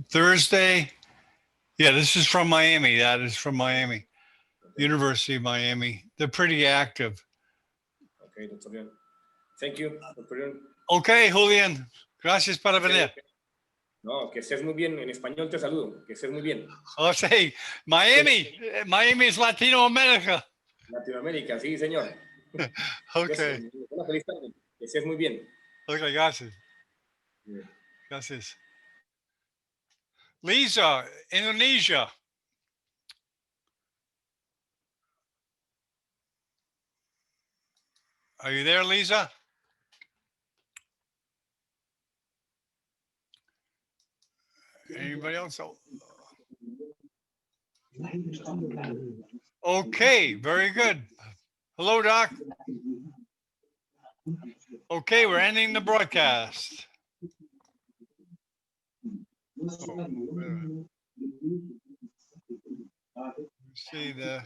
Speaker 1: Thursday. Yeah, this is from Miami. That is from Miami. Okay. University of Miami. They're pretty active.
Speaker 7: Okay, Dr. John. Thank you, Dr. John.
Speaker 1: Okay, Julian. Gracias por venir.
Speaker 7: No, que estés muy bien. En español te saludo. Que estés muy bien.
Speaker 1: Oh, sí. Miami. Miami es Latinoamérica.
Speaker 7: Latinoamérica, sí, señor.
Speaker 1: Okay.
Speaker 7: Una feliz tarde. Que estés muy bien.
Speaker 1: Okay, gracias.
Speaker 7: Bien.
Speaker 1: Gracias. Lisa, Indonesia. Are you there, Lisa? Anybody else? Okay, very good. Hello, Doc. Okay, we're ending the broadcast. See the